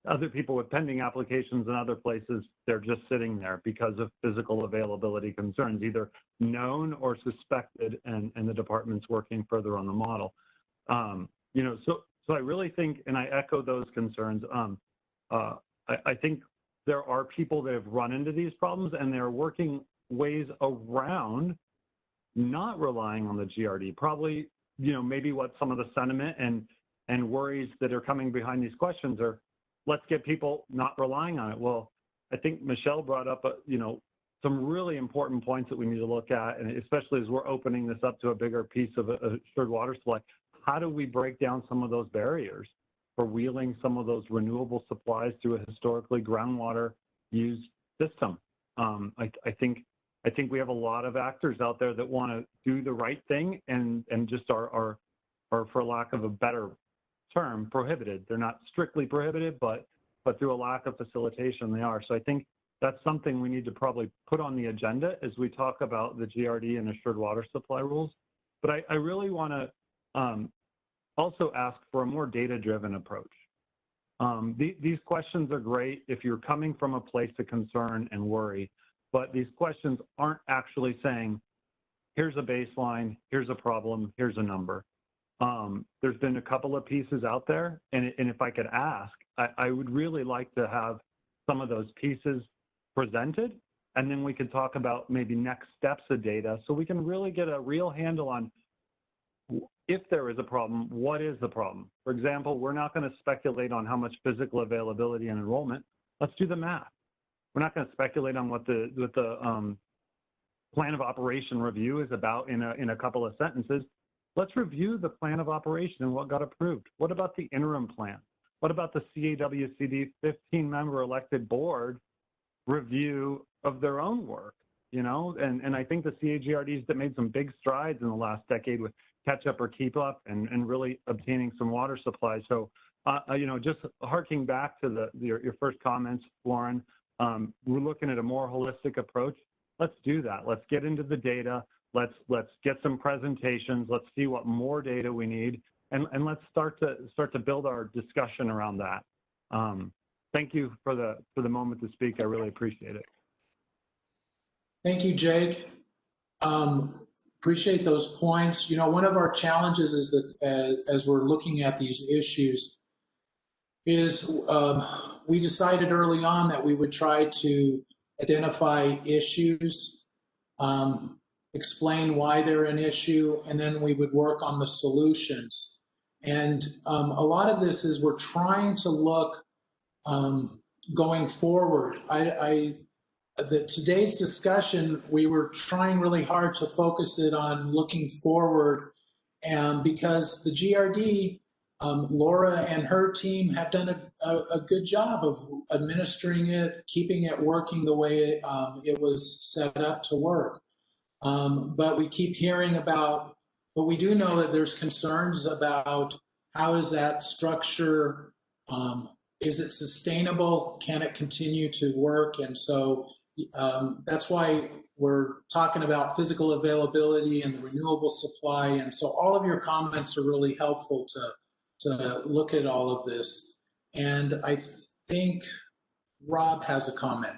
Other people with pending applications in other places, they're just sitting there because of physical availability concerns, either known or suspected, and the department's working further on the model. So I really think, and I echo those concerns, I think there are people that have run into these problems, and they're working ways around not relying on the GRD. Probably, maybe what some of the sentiment and worries that are coming behind these questions are, let's get people not relying on it. Well, I think Michelle brought up, some really important points that we need to look at, and especially as we're opening this up to a bigger piece of assured water supply. How do we break down some of those barriers for wheeling some of those renewable supplies through a historically groundwater used system? I think we have a lot of actors out there that want to do the right thing and just are, for lack of a better term, prohibited. They're not strictly prohibited, but through a lack of facilitation, they are. So I think that's something we need to probably put on the agenda as we talk about the GRD and assured water supply rules. But I really want to also ask for a more data-driven approach. These questions are great if you're coming from a place of concern and worry, but these questions aren't actually saying, here's a baseline, here's a problem, here's a number. There's been a couple of pieces out there, and if I could ask, I would really like to have some of those pieces presented, and then we could talk about maybe next steps of data so we can really get a real handle on, if there is a problem, what is the problem? For example, we're not going to speculate on how much physical availability and enrollment. Let's do the math. We're not going to speculate on what the plan of operation review is about in a couple of sentences. Let's review the plan of operation and what got approved. What about the interim plan? What about the CAWCD 15-member elected board review of their own work? you know, and I think the CAGRDs that made some big strides in the last decade with catch up or keep up and really obtaining some water supply. So, you know, just harking back to your first comments, Lauren, we're looking at a more holistic approach. Let's do that. Let's get into the data. Let's get some presentations. Let's see what more data we need, and let's start to build our discussion around that. Thank you for the moment to speak. I really appreciate it. Thank you, Jake. Appreciate those points. You know, one of our challenges is that as we're looking at these issues is we decided early on that we would try to identify issues, explain why they're an issue, and then we would work on the solutions. And a lot of this is we're trying to look going forward. Today's discussion, we were trying really hard to focus it on looking forward, and because the GRD, Laura and her team have done a good job of administering it, keeping it working the way it was set up to work. But we keep hearing about, but we do know that there's concerns about how is that structure, is it sustainable? Can it continue to work? And so that's why we're talking about physical availability and the renewable supply. And so all of your comments are really helpful to look at all of this. And I think Rob has a comment.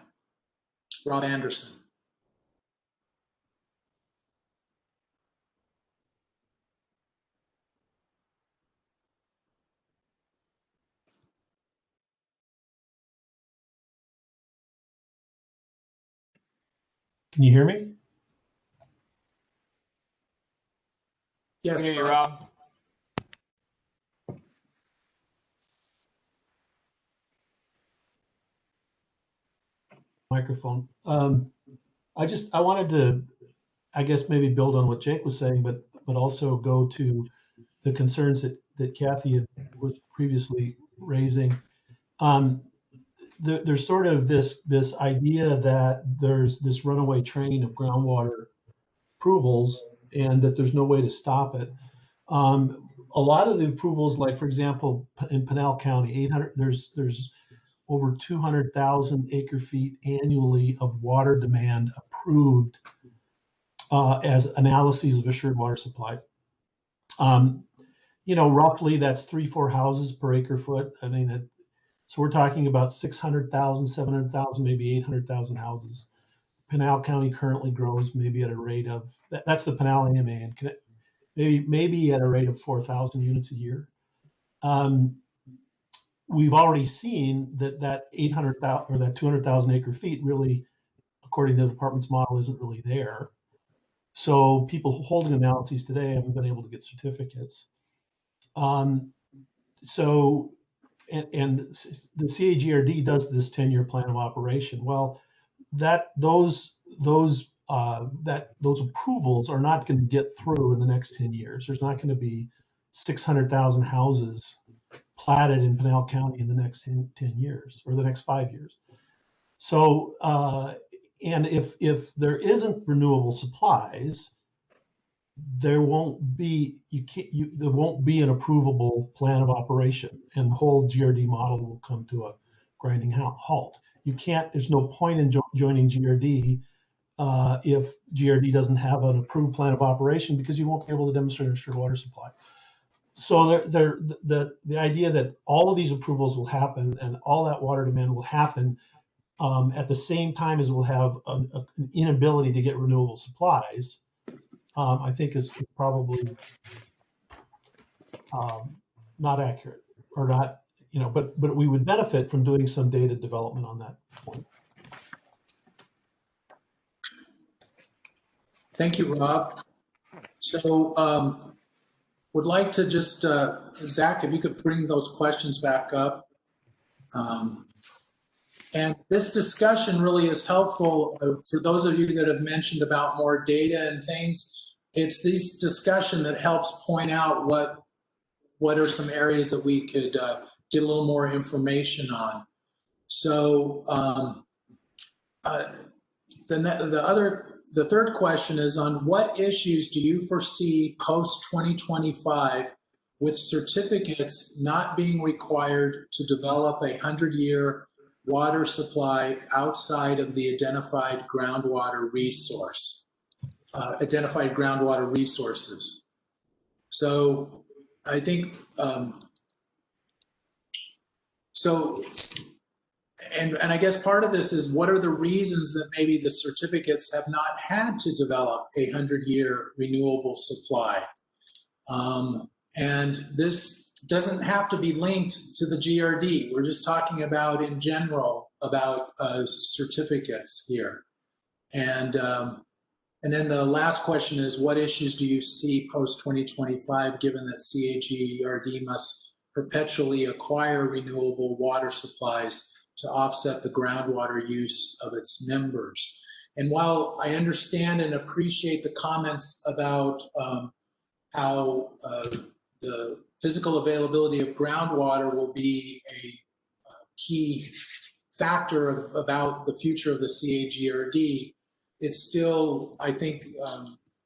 Rob Anderson. Can you hear me? Yes, Hey, Rob. Microphone. I wanted to, I guess, maybe build on what Jake was saying, but also go to the concerns that Kathy was previously raising. There's sort of this idea that there's this runaway train of groundwater approvals and that there's no way to stop it. A lot of the approvals, like for example, in Pinal County, there's over 200,000 acre feet annually of water demand approved as analyses of assured water supply. You know, roughly that's 3-4 houses per acre foot. I mean, so we're talking about 600,000, 700,000, maybe 800,000 houses. Pinal County currently grows maybe at a rate of, that's the Pinal AMA, and maybe at a rate of 4,000 units a year. We've already seen that 800,000 or that 200,000 acre feet really, according to the department's model, isn't really there. So people holding analyses today haven't been able to get certificates. So, and the CAGRD does this 10-year plan of operation. Well, those approvals are not going to get through in the next 10 years. There's not going to be 600,000 houses platted in Pinal County in the next 10 years or the next 5 years. So, and if there isn't renewable supplies, there won't be there won't be an approvable plan of operation, and the whole GRD model will come to a grinding halt. You can't. There's no point in joining GRD if GRD doesn't have an approved plan of operation, because you won't be able to demonstrate assured water supply. So the idea that all of these approvals will happen and all that water demand will happen at the same time as we'll have an inability to get renewable supplies, I think is probably not accurate, or not, you know, but we would benefit from doing some data development on that point. Thank you, Rob. So would like to just, Zach, if you could bring those questions back up. And this discussion really is helpful for those of you that have mentioned about more data and things. It's this discussion that helps point out what are some areas that we could get a little more information on. So the third question is on what issues do you foresee post 2025 with certificates not being required to develop a 100-year water supply outside of the identified groundwater resources. So I think, and I guess part of this is what are the reasons that maybe the certificates have not had to develop a 100-year renewable supply? And this doesn't have to be linked to the GRD. We're just talking about in general about certificates here. And then the last question is, what issues do you see post 2025, given that CAGRD must perpetually acquire renewable water supplies to offset the groundwater use of its members? And while I understand and appreciate the comments about how the physical availability of groundwater will be a key factor about the future of the CAGRD, it's still, I think,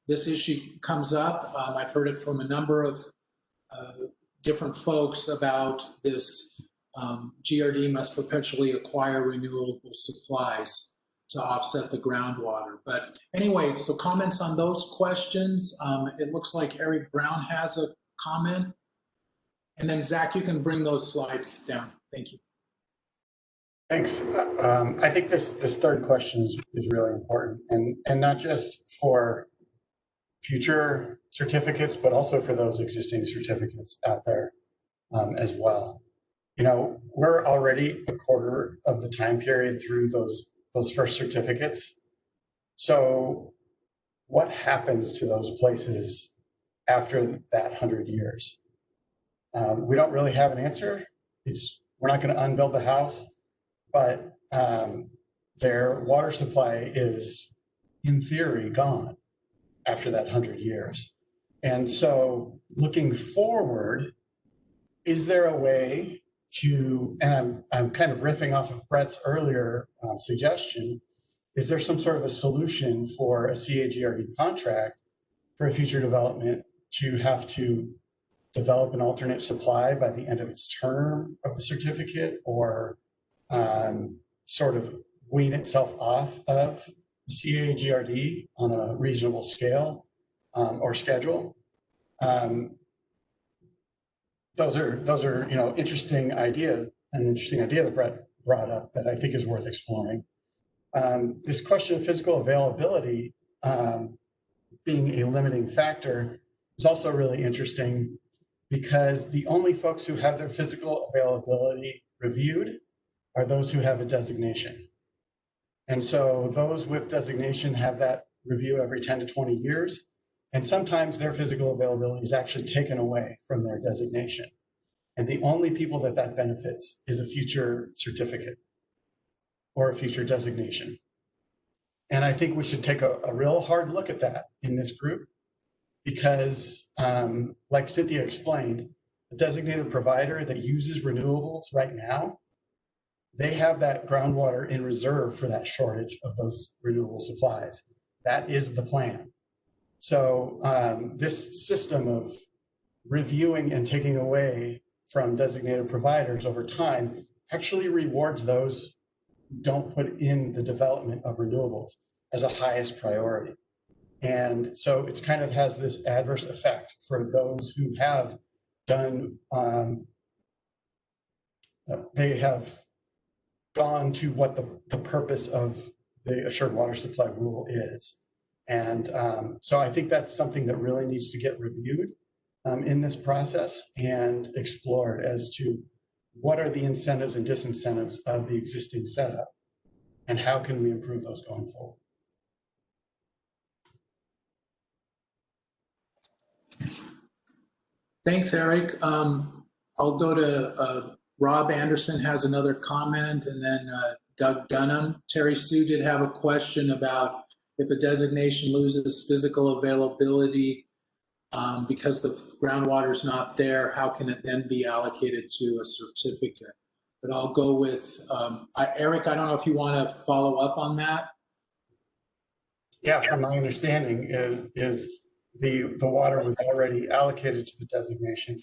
this issue comes up. I've heard it from a number of different folks about this GRD must perpetually acquire renewable supplies to offset the groundwater. But anyway, so comments on those questions. It looks like Eric Brown has a comment. And then Zach, you can bring those slides down. Thank you. Thanks. I think this third question is really important, and not just for future certificates, but also for those existing certificates out there as well. You know, we're already a quarter of the time period through those first certificates. So what happens to those places after that 100 years? We don't really have an answer. We're not going to unbuild the house, but their water supply is, in theory, gone after that 100 years. And so looking forward, is there a way to, and I'm kind of riffing off of Brett's earlier suggestion, is there some sort of a solution for a CAGRD contract for a future development to have to develop an alternate supply by the end of its term of the certificate, or sort of wean itself off of CAGRD on a reasonable scale or schedule? Those are interesting ideas, an interesting idea that Brett brought up that I think is worth exploring. This question of physical availability being a limiting factor is also really interesting, because the only folks who have their physical availability reviewed are those who have a designation. And so those with designation have that review every 10 to 20 years. And sometimes their physical availability is actually taken away from their designation. And the only people that benefits is a future certificate or a future designation. And I think we should take a real hard look at that in this group, because like Cynthia explained, a designated provider that uses renewables right now, they have that groundwater in reserve for that shortage of those renewable supplies. That is the plan. So this system of reviewing and taking away from designated providers over time actually rewards those who don't put in the development of renewables as a highest priority. And so it's kind of has this adverse effect for those who have done, they have gone to what the purpose of the assured water supply rule is. And so I think that's something that really needs to get reviewed in this process and explored as to what are the incentives and disincentives of the existing setup, and how can we improve those going forward. Thanks, Eric. I'll go to Rob Anderson has another comment, and then Doug Dunham. Terry Sue did have a question about if a designation loses physical availability because the groundwater is not there, how can it then be allocated to a certificate? But I'll go with Eric. I don't know if you want to follow up on that. Yeah, from my understanding is the water was already allocated to the designation.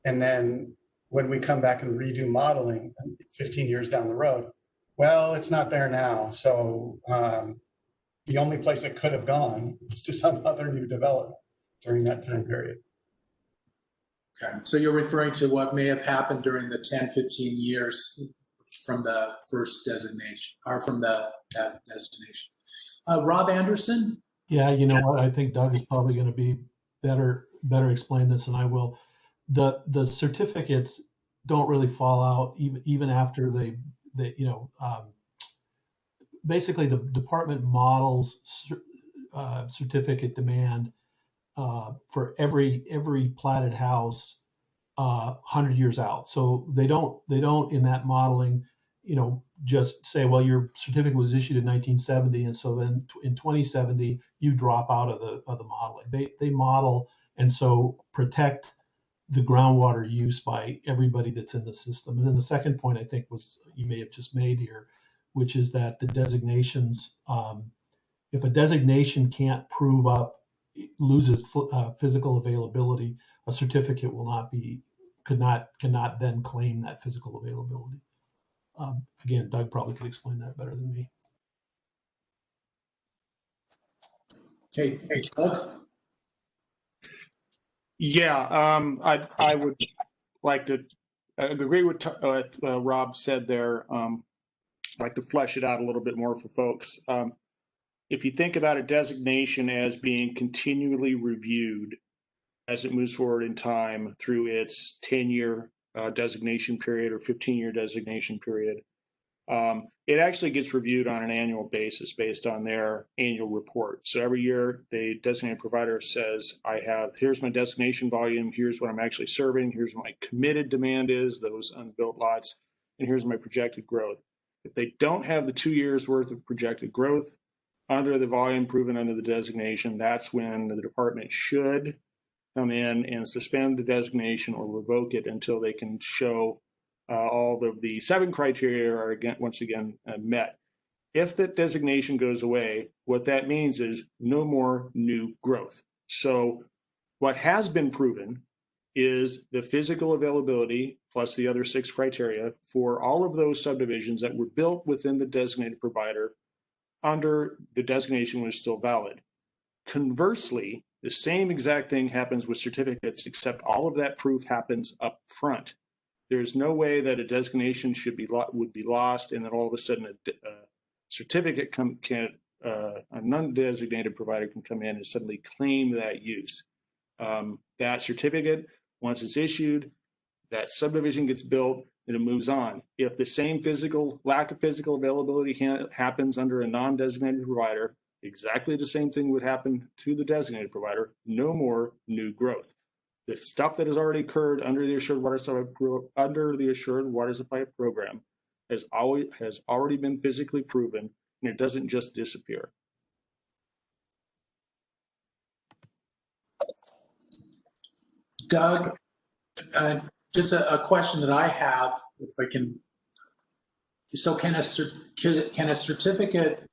And then when we come back and redo modeling 15 years down the road, well, it's not there now. So the only place it could have gone is to some other new development during that time period. Okay, so you're referring to what may have happened during the 10, 15 years from the first designation, or from that destination. Rob Anderson? Yeah, you know what? I think Doug is probably going to be better explain this than I will. The certificates don't really fall out even after they basically the department models certificate demand for every platted house 100 years out. So they don't in that modeling, just say, well, your certificate was issued in 1970, and so then in 2070 you drop out of the modeling. They model and so protect the groundwater use by everybody that's in the system. And then the second point I think was you may have just made here, which is that the designations, if a designation can't prove up, loses physical availability, a certificate will not be, cannot then claim that physical availability. Again, Doug probably could explain that better than me. Okay, Doug? Yeah, I would like to agree with Rob said there. Like to flesh it out a little bit more for folks. If you think about a designation as being continually reviewed as it moves forward in time through its 10-year designation period or 15-year designation period, it actually gets reviewed on an annual basis based on their annual report. So every year, the designated provider says, here's my designation volume, here's what I'm actually serving, here's what my committed demand is, those unbuilt lots, and here's my projected growth. If they don't have the 2 years worth of projected growth under the volume proven under the designation, that's when the department should come in and suspend the designation or revoke it until they can show all of the 7 criteria are once again met. If that designation goes away, what that means is no more new growth. So what has been proven is the physical availability plus the other 6 criteria for all of those subdivisions that were built within the designated provider under the designation was still valid. Conversely, the same exact thing happens with certificates, except all of that proof happens up front. There's no way that a designation would be lost and then all of a sudden a certificate a non-designated provider can come in and suddenly claim that use. That certificate, once it's issued, that subdivision gets built and it moves on. If the same lack of physical availability happens under a non-designated provider, exactly the same thing would happen to the designated provider, no more new growth. The stuff that has already occurred under the Assured Water Supply Program has already been physically proven, and it doesn't just disappear. Doug, just a question that I have, if I can. So can a certificate,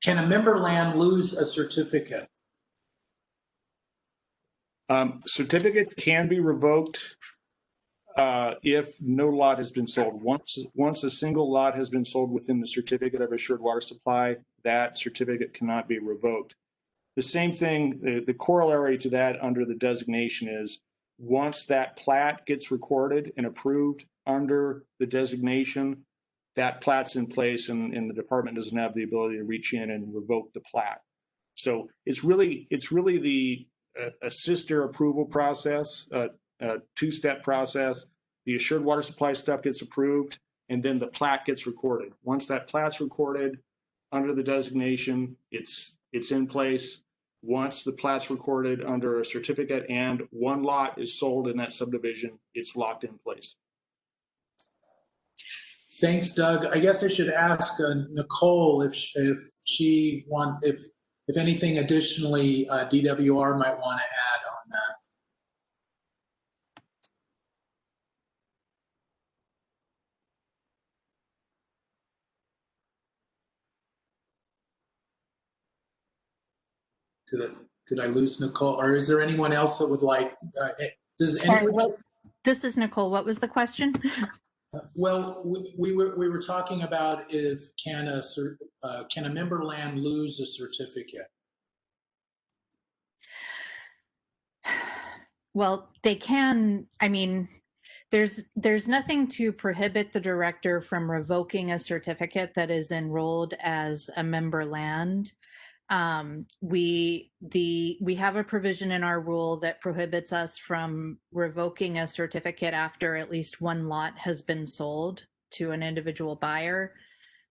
can a member land lose a certificate? Certificates can be revoked if no lot has been sold. Once a single lot has been sold within the certificate of assured water supply, that certificate cannot be revoked. The same thing, the corollary to that under the designation is once that plat gets recorded and approved under the designation, that plat's in place and the department doesn't have the ability to reach in and revoke the plat. So it's really a sister approval process, a 2-step process. The assured water supply stuff gets approved and then the plat gets recorded. Once that plat's recorded under the designation, it's in place. Once the plat's recorded under a certificate and one lot is sold in that subdivision, it's locked in place. Thanks, Doug. I guess I should ask Nicole if anything additionally DWR might want to add on that. Did I lose Nicole? Or is there anyone else that would like, does Sorry, anyone? this is Nicole. What was the question? Well, we were talking about if can a member land lose a certificate? Well, they can, I mean, there's nothing to prohibit the director from revoking a certificate that is enrolled as a member land. We have a provision in our rule that prohibits us from revoking a certificate after at least one lot has been sold to an individual buyer,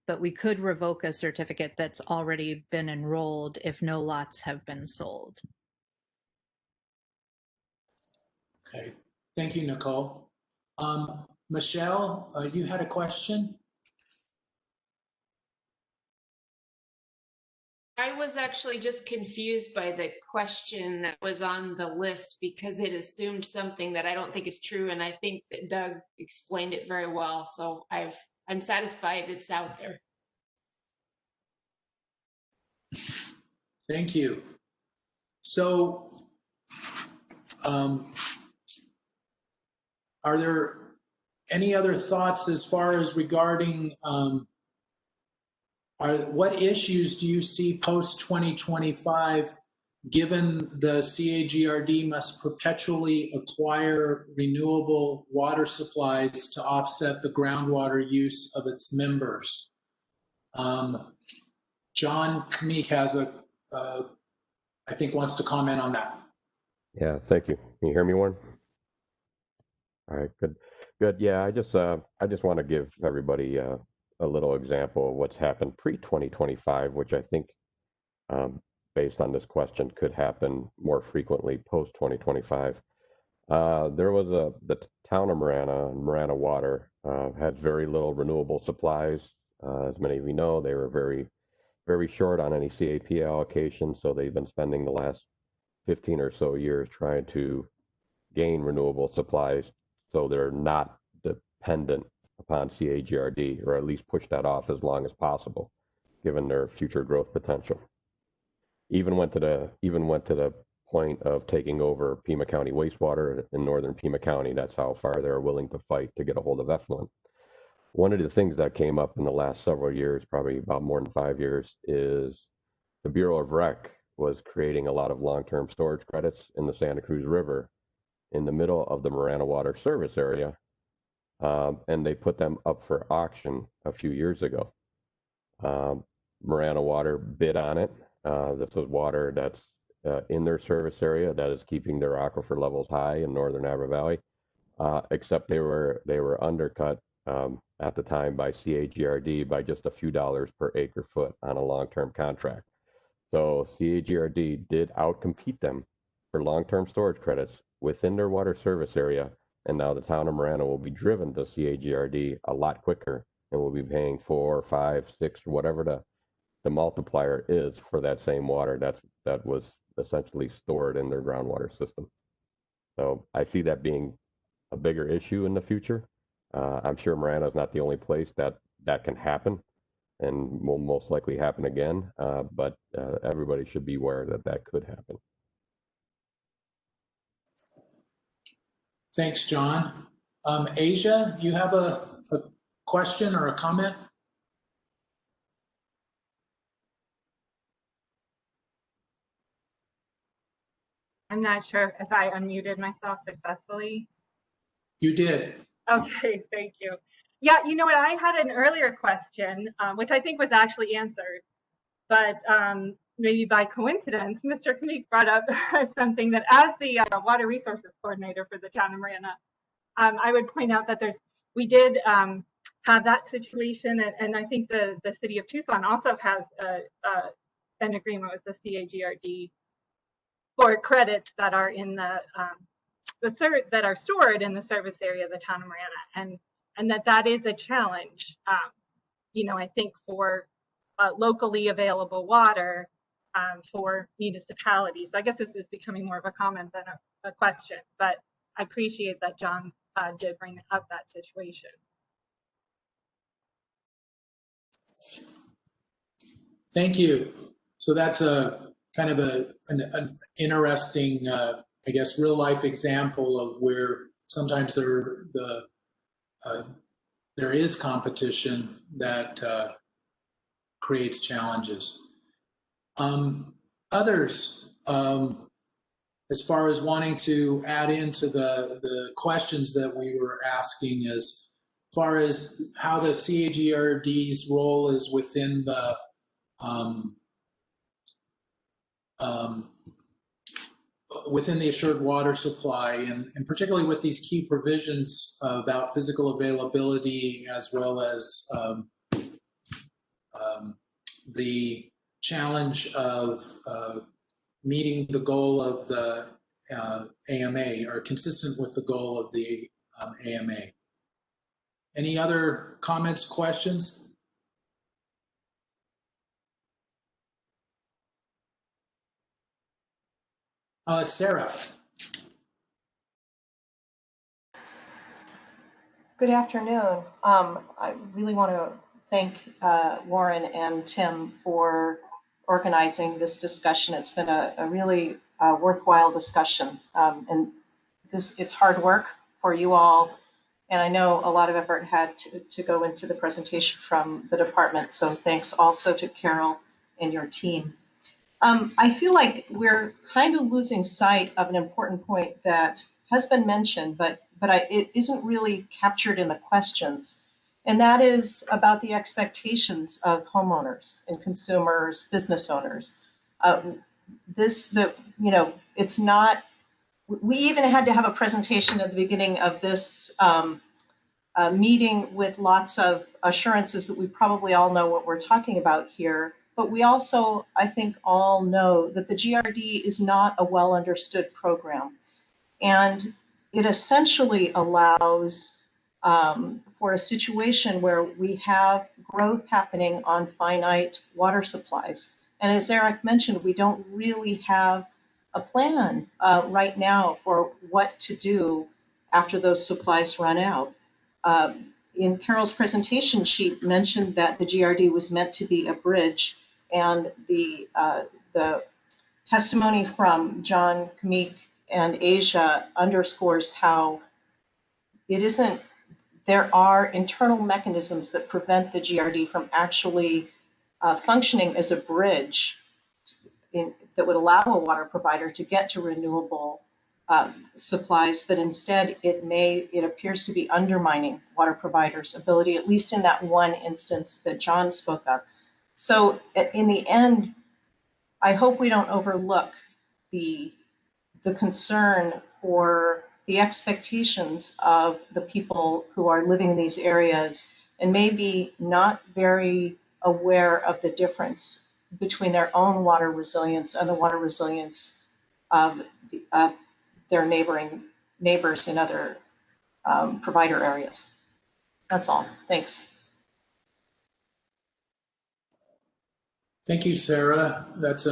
but we could revoke a certificate that's already been enrolled if no lots have been sold. Okay, thank you, Nicole. Michelle, you had a question? I was actually just confused by the question that was on the list because it assumed something that I don't think is true, and I think that Doug explained it very well. So I'm satisfied it's out there. Thank you. So, are there any other thoughts as far as regarding what issues do you see post 2025 given the CAGRD must perpetually acquire renewable water supplies to offset the groundwater use of its members? John Kamik has I think wants to comment on that. Yeah, thank you. Can you hear me, Warren? All right, good. Yeah, I just want to give everybody a little example of what's happened pre-2025, which I think, based on this question, could happen more frequently post-2025. There was the town of Marana Water had very little renewable supplies. As many of you know, they were very, very short on any CAP allocation, so they've been spending the last 15 or so years trying to gain renewable supplies so they're not dependent upon CAGRD, or at least push that off as long as possible, given their future growth potential. Even went to the point of taking over Pima County wastewater in northern Pima County. That's how far they're willing to fight to get a hold of effluent. One of the things that came up in the last several years, probably about more than 5 years, is the Bureau of Rec was creating a lot of long-term storage credits in the Santa Cruz River in the middle of the Marana Water service area, and they put them up for auction a few years ago. Marana Water bid on it. This is water that's in their service area that is keeping their aquifer levels high in northern Napa Valley, except they were undercut at the time by CAGRD by just a few dollars per acre foot on a long-term contract. So CAGRD did outcompete them for long-term storage credits within their water service area, and now the town of Marana will be driven to CAGRD a lot quicker and will be paying 4, 5, 6, whatever the multiplier is for that same water that was essentially stored in their groundwater system. So I see that being a bigger issue in the future. I'm sure Marana is not the only place that can happen, and will most likely happen again, but everybody should be aware that could happen. Thanks, John. Asia, do you have a question or a comment? I'm not sure if I unmuted myself successfully. You did. Okay, thank you. Yeah, you know what, I had an earlier question, which I think was actually answered, but maybe by coincidence, Mr. Kamik brought up something that as the water resources coordinator for the town of Marana, I would point out that we did have that situation, and I think the city of Tucson also has an agreement with the CAGRD for credits that are in that are stored in the service area of the town of Marana, and that is a challenge. You know, I think for locally available water for municipalities. So I guess this is becoming more of a comment than a question, but I appreciate that John did bring up that situation. Thank you. So that's a kind of an interesting, I guess, real life example of where sometimes there is competition that creates challenges. Others, as far as wanting to add into the questions that we were asking, as far as how the CAGRD's role is within the within the assured water supply, and particularly with these key provisions about physical availability, as well as the challenge of meeting the goal of the AMA, or consistent with the goal of the AMA. Any other comments, questions? Sarah. Good afternoon. I really want to thank Warren and Tim for organizing this discussion. It's been a really worthwhile discussion. And it's hard work for you all. And I know a lot of effort had to go into the presentation from the department. So thanks also to Carol and your team. I feel like we're kind of losing sight of an important point that has been mentioned, but it isn't really captured in the questions. And that is about the expectations of homeowners and consumers, business owners. It's not, we even had to have a presentation at the beginning of this meeting with lots of assurances that we probably all know what we're talking about here. But we also, I think, all know that the GRD is not a well understood program. And it essentially allows for a situation where we have growth happening on finite water supplies. And as Eric mentioned, we don't really have a plan right now for what to do after those supplies run out. In Carol's presentation, she mentioned that the GRD was meant to be a bridge, and the testimony from John Kamik and Asia underscores how it isn't. There are internal mechanisms that prevent the GRD from actually functioning as a bridge that would allow a water provider to get to renewable supplies, but instead it appears to be undermining water providers' ability, at least in that one instance that John spoke of. So in the end, I hope we don't overlook the concern for the expectations of the people who are living in these areas and maybe not very aware of the difference between their own water resilience and the water resilience of their neighbors in other provider areas. That's all. Thanks. Thank you, Sarah. That's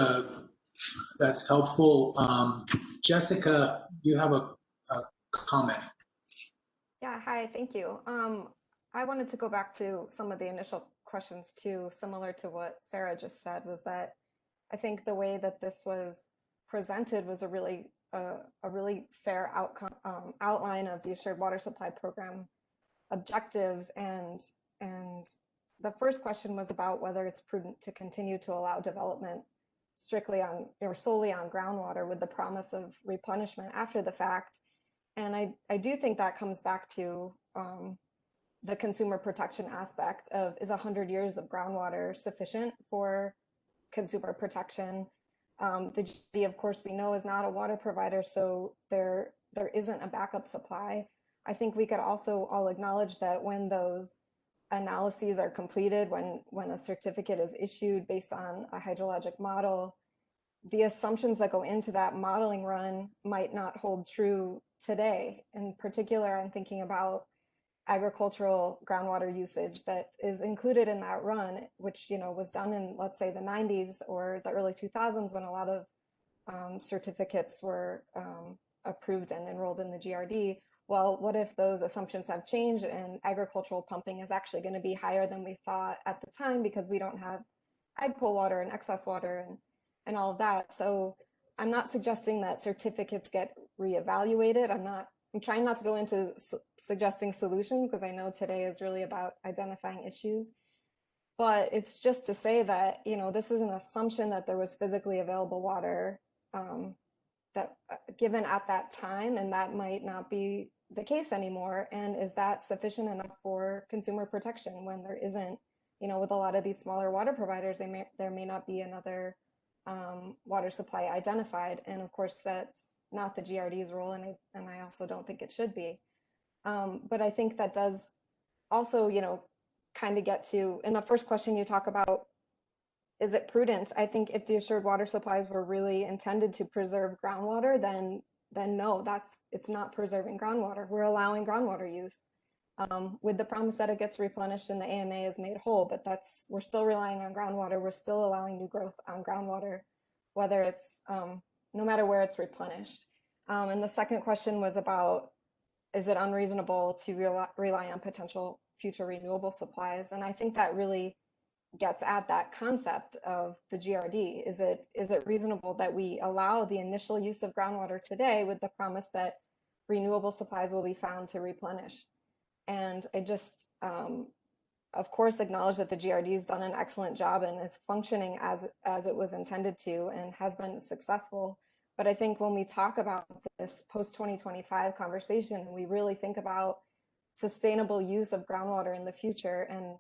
helpful. Jessica, you have a comment. Yeah, hi, thank you. I wanted to go back to some of the initial questions too, similar to what Sarah just said, was that I think the way that this was presented was a really fair outline of the Assured Water Supply Program objectives, and the first question was about whether it's prudent to continue to allow development strictly on or solely on groundwater with the promise of replenishment after the fact. And I do think that comes back to the consumer protection aspect of, is 100 years of groundwater sufficient for consumer protection? The GRD, of course, we know is not a water provider, so there isn't a backup supply. I think we could also all acknowledge that when those analyses are completed, when a certificate is issued based on a hydrologic model, the assumptions that go into that modeling run might not hold true today. In particular, I'm thinking about agricultural groundwater usage that is included in that run, which was done in, let's say, the 90s or the early 2000s, when a lot of certificates were approved and enrolled in the GRD. Well, what if those assumptions have changed and agricultural pumping is actually going to be higher than we thought at the time because we don't have ag pool water and excess water? and all of that. So I'm not suggesting that certificates get reevaluated. I'm trying not to go into suggesting solutions, because I know today is really about identifying issues. But it's just to say that, you know, this is an assumption that there was physically available water that given at that time, and that might not be the case anymore. And is that sufficient enough for consumer protection when there isn't, you know, with a lot of these smaller water providers, there may not be another water supply identified. And of course, that's not the GRD's role, and I also don't think it should be. But I think that does also, you know, kind of get to, in the first question you talk about, is it prudent? I think if the assured water supplies were really intended to preserve groundwater, then no, it's not preserving groundwater. We're allowing groundwater use with the promise that it gets replenished and the AMA is made whole, but we're still relying on groundwater. We're still allowing new growth on groundwater, whether it's, no matter where it's replenished. And the second question was about, is it unreasonable to rely on potential future renewable supplies? And I think that really gets at that concept of the GRD. Is it reasonable that we allow the initial use of groundwater today with the promise that renewable supplies will be found to replenish? And I just, of course, acknowledge that the GRD has done an excellent job and is functioning as it was intended to and has been successful. But I think when we talk about this post-2025 conversation, we really think about sustainable use of groundwater in the future, and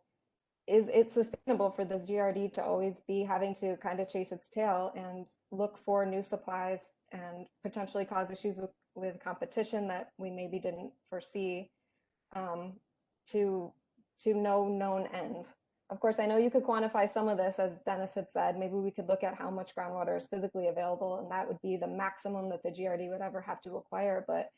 is it sustainable for this GRD to always be having to kind of chase its tail and look for new supplies and potentially cause issues with competition that we maybe didn't foresee, to no known end? Of course, I know you could quantify some of this, as Dennis had said. Maybe we could look at how much groundwater is physically available, and that would be the maximum that the GRD would ever have to acquire. But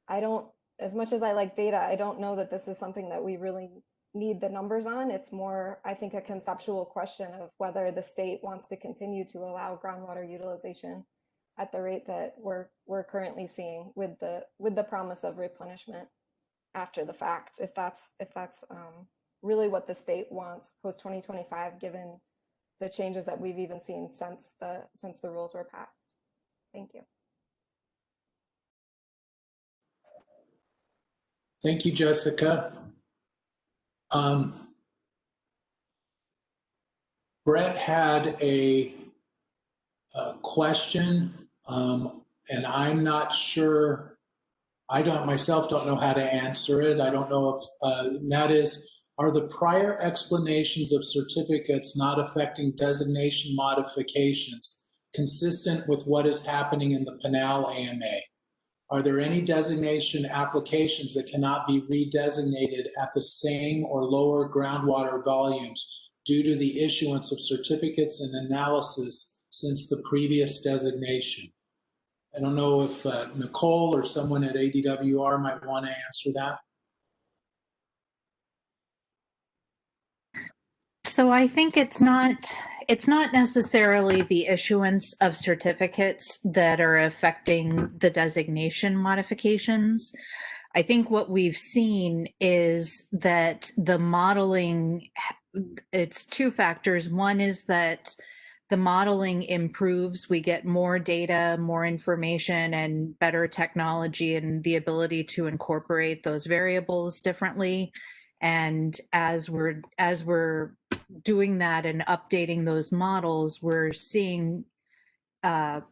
I don't, as much as I like data, I don't know that this is something that we really need the numbers on. It's more, I think, a conceptual question of whether the state wants to continue to allow groundwater utilization at the rate that we're currently seeing, with the promise of replenishment after the fact, if that's really what the state wants post 2025, given the changes that we've even seen since the rules were passed. Thank you. Thank you, Jessica. Brett had a question, and I'm not sure, I myself don't know how to answer it. I don't know if, that is, are the prior explanations of certificates not affecting designation modifications consistent with what is happening in the Pinal AMA? Are there any designation applications that cannot be redesignated at the same or lower groundwater volumes due to the issuance of certificates and analysis since the previous designation? I don't know if Nicole or someone at ADWR might want to answer that. So I think it's not necessarily the issuance of certificates that are affecting the designation modifications. I think what we've seen is that the modeling, it's two factors. One is that the modeling improves, we get more data, more information, and better technology, and the ability to incorporate those variables differently. And as we're doing that and updating those models, we're seeing more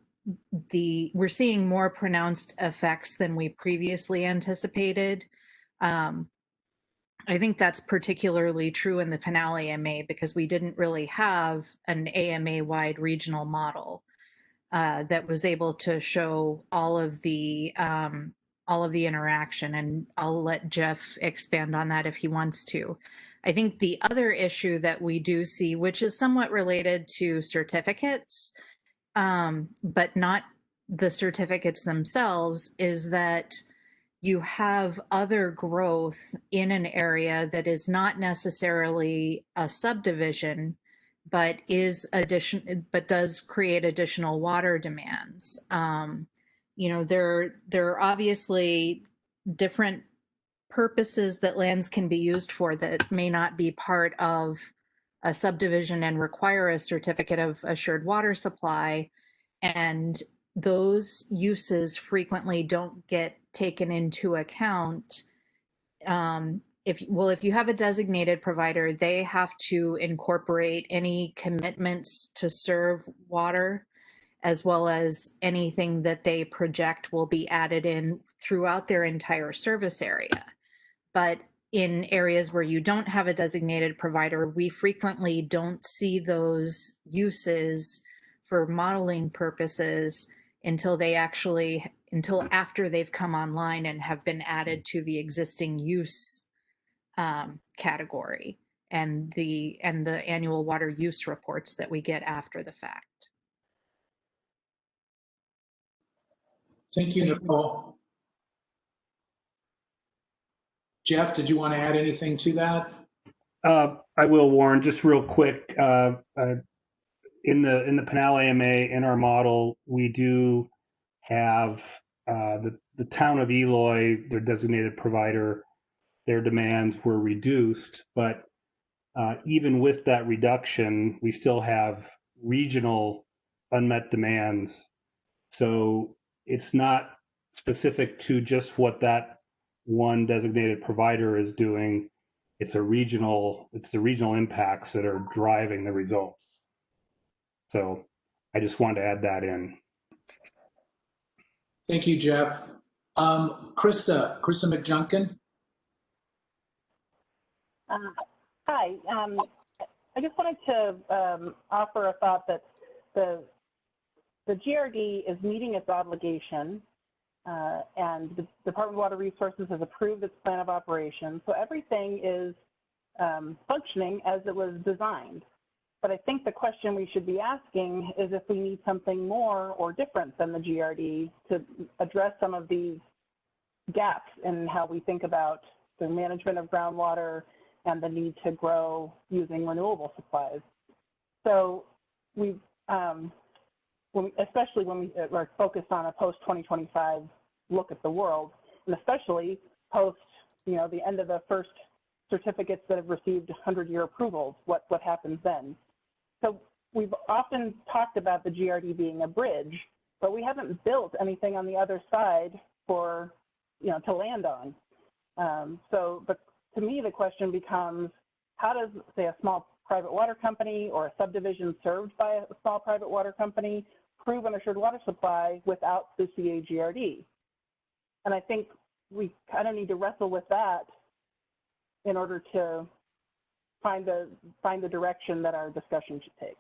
pronounced effects than we previously anticipated. I think that's particularly true in the Pinal AMA because we didn't really have an AMA-wide regional model that was able to show all of the interaction. And I'll let Jeff expand on that if he wants to. I think the other issue that we do see, which is somewhat related to certificates, but not the certificates themselves, is that you have other growth in an area that is not necessarily a subdivision, but does create additional water demands. There are obviously different purposes that lands can be used for that may not be part of a subdivision and require a certificate of assured water supply. And those uses frequently don't get taken into account. If you have a designated provider, they have to incorporate any commitments to serve water, as well as anything that they project will be added in throughout their entire service area. But in areas where you don't have a designated provider, we frequently don't see those uses for modeling purposes until after they've come online and have been added to the existing use category and the annual water use reports that we get after the fact. Thank you, Nicole. Jeff, did you want to add anything to that? I will, Warren, just real quick. In the Pinal AMA, in our model, we do have the town of Eloy, their designated provider, their demands were reduced, but even with that reduction, we still have regional unmet demands. So it's not specific to just what that one designated provider is doing. It's the regional impacts that are driving the results. So I just wanted to add that in. Thank you, Jeff. Krista McJunkin. Hi. I just wanted to offer a thought that the GRD is meeting its obligation, and the Department of Water Resources has approved its plan of operations. So everything is functioning as it was designed. But I think the question we should be asking is if we need something more or different than the GRD to address some of these gaps in how we think about the management of groundwater and the need to grow using renewable supplies. So we've, especially when we are focused on a post-2025 look at the world, and especially post, the end of the first certificates that have received 100-year approvals, what happens then? So we've often talked about the GRD being a bridge, but we haven't built anything on the other side for, to land on. But to me, the question becomes, how does, say, a small private water company or a subdivision served by a small private water company prove an assured water supply without the CAGRD? And I think we kind of need to wrestle with that in order to find the direction that our discussion should take.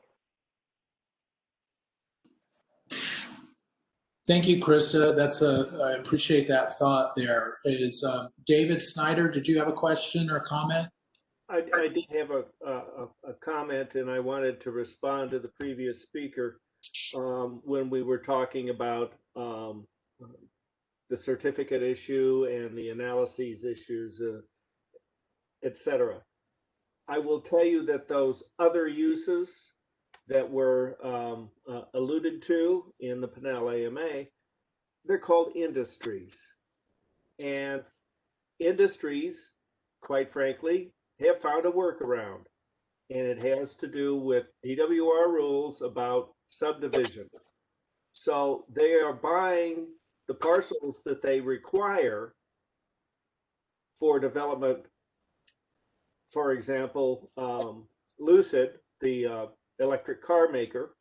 Thank you, Krista. I appreciate that thought there. Is David Snyder, did you have a question or comment? I did have a comment, and I wanted to respond to the previous speaker when we were talking about the certificate issue and the analyses issues, etc. I will tell you that those other uses that were alluded to in the Pinal AMA, they're called industries. And industries, quite frankly, have found a workaround. And it has to do with DWR rules about subdivisions. So they are buying the parcels that they require for development. For example, Lucid, the electric car maker,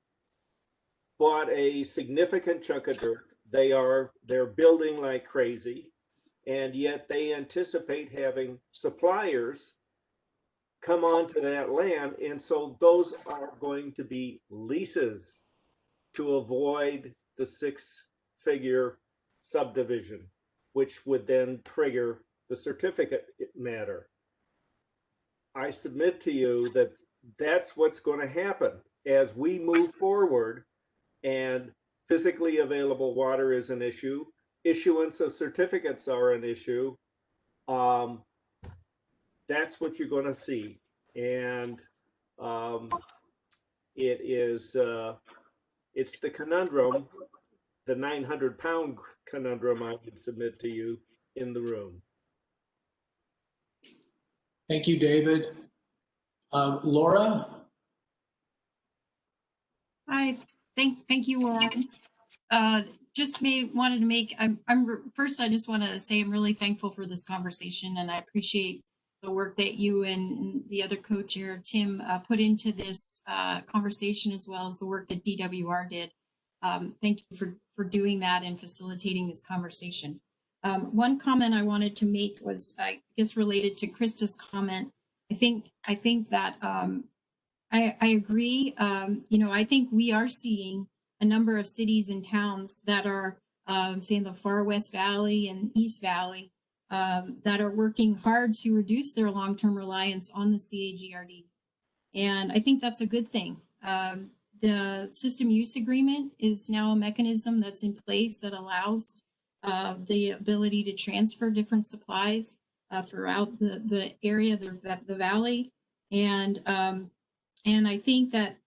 bought a significant chunk of dirt. They're building like crazy, and yet they anticipate having suppliers come onto that land, and so those are going to be leases to avoid the six-figure subdivision, which would then trigger the certificate matter. I submit to you that that's what's going to happen as we move forward, and physically available water is an issue. Issuance of certificates are an issue. That's what you're going to see. And it's the conundrum, the 900-pound conundrum I would submit to you in the room. Thank you, David. Laura? Hi, thank you, Warren. Wanted to make, first, I just want to say I'm really thankful for this conversation, and I appreciate the work that you and the other co-chair, Tim, put into this conversation, as well as the work that DWR did. Thank you for doing that and facilitating this conversation. One comment I wanted to make was, I guess, related to Krista's comment. I think that I agree. I think we are seeing a number of cities and towns that are, say, in the far West Valley and East Valley, that are working hard to reduce their long-term reliance on the CAGRD. And I think that's a good thing. The system use agreement is now a mechanism that's in place that allows the ability to transfer different supplies throughout the area, the valley. And I think that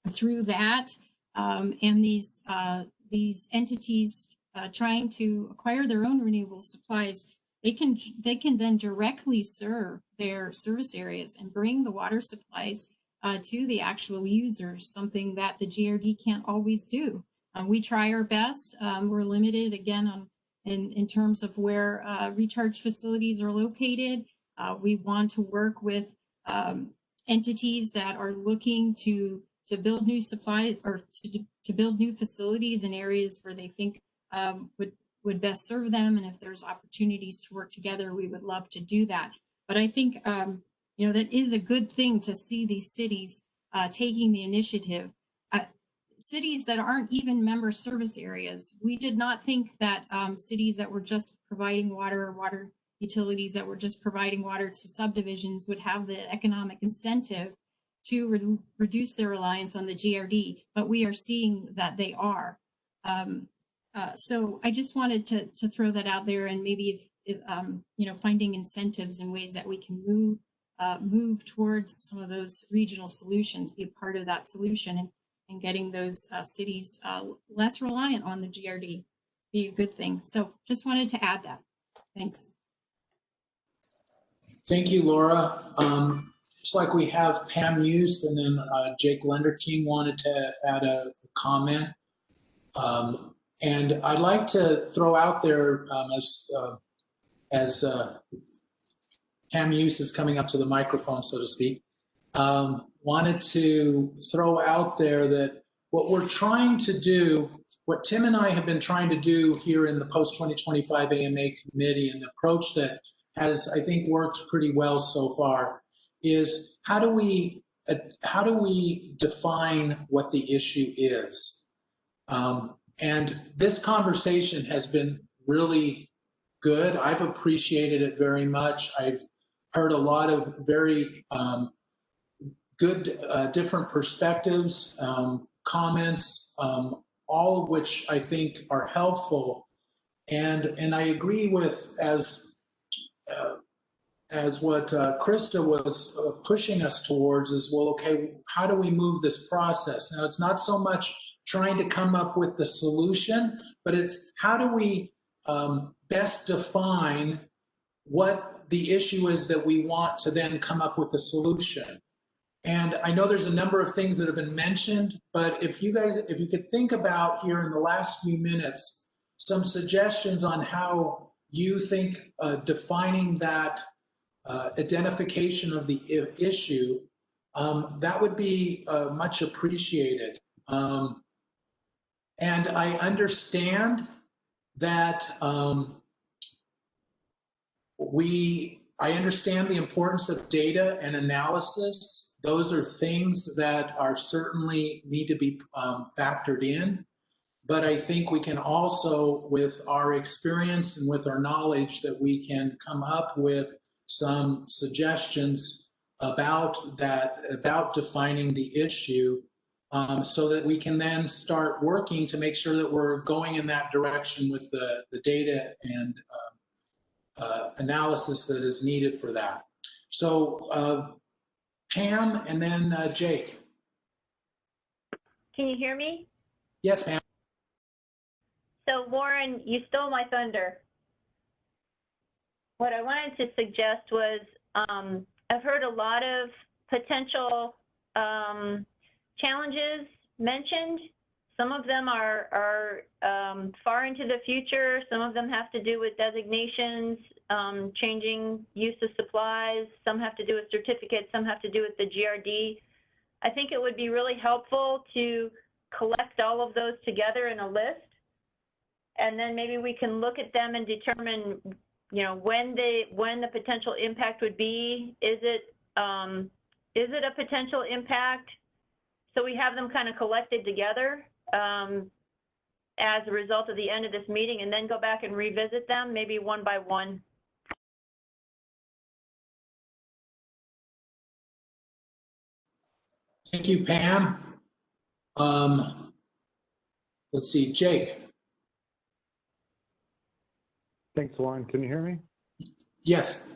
through that and these entities trying to acquire their own renewable supplies, they can then directly serve their service areas and bring the water supplies to the actual users, something that the GRD can't always do. We try our best. We're limited again in terms of where recharge facilities are located. We want to work with entities that are looking to build new supply or to build new facilities in areas where they think would best serve them. And if there's opportunities to work together, we would love to do that. But I think, that is a good thing to see these cities taking the initiative. Cities that aren't even member service areas. We did not think that cities that were just providing water utilities that were just providing water to subdivisions would have the economic incentive to reduce their reliance on the GRD, but we are seeing that they are. So I just wanted to throw that out there, and maybe if finding incentives and ways that we can move towards some of those regional solutions, be a part of that solution, and getting those cities less reliant on the GRD be a good thing. So just wanted to add that. Thanks. Thank you, Laura. Just like we have Pam Hughes, and then Jake Lenderking wanted to add a comment. And I'd like to throw out there, as Pam Hughes is coming up to the microphone, so to speak, wanted to throw out there that what we're trying to do, what Tim and I have been trying to do here in the post-2025 AMA committee, and the approach that has, I think, worked pretty well so far, is how do we define what the issue is? And this conversation has been really good. I've appreciated it very much. I've heard a lot of very good different perspectives, comments, all of which I think are helpful. And I agree with, as what Krista was pushing us towards, is, well, okay, how do we move this process? Now, it's not so much trying to come up with the solution, but it's how do we best define what the issue is that we want to then come up with a solution. And I know there's a number of things that have been mentioned, but if you could think about here in the last few minutes, some suggestions on how you think defining that identification of the issue, that would be much appreciated. And I understand that I understand the importance of data and analysis. Those are things that are certainly need to be factored in. But I think we can also, with our experience and with our knowledge, that we can come up with some suggestions about that, about defining the issue, so that we can then start working to make sure that we're going in that direction with the data and analysis that is needed for that. So Pam, and then Jake. Can you hear me? Yes, Pam. So Warren, you stole my thunder. What I wanted to suggest was, I've heard a lot of potential challenges mentioned. Some of them are far into the future. Some of them have to do with designations, changing use of supplies. Some have to do with certificates. Some have to do with the GRD. I think it would be really helpful to collect all of those together in a list, and then maybe we can look at them and determine, you know, when the potential impact would be. Is it a potential impact? So we have them kind of collected together as a result of the end of this meeting, and then go back and revisit them, maybe one by one. Thank you, Pam. Let's see, Jake. Thanks, Warren. Can you hear me? Yes.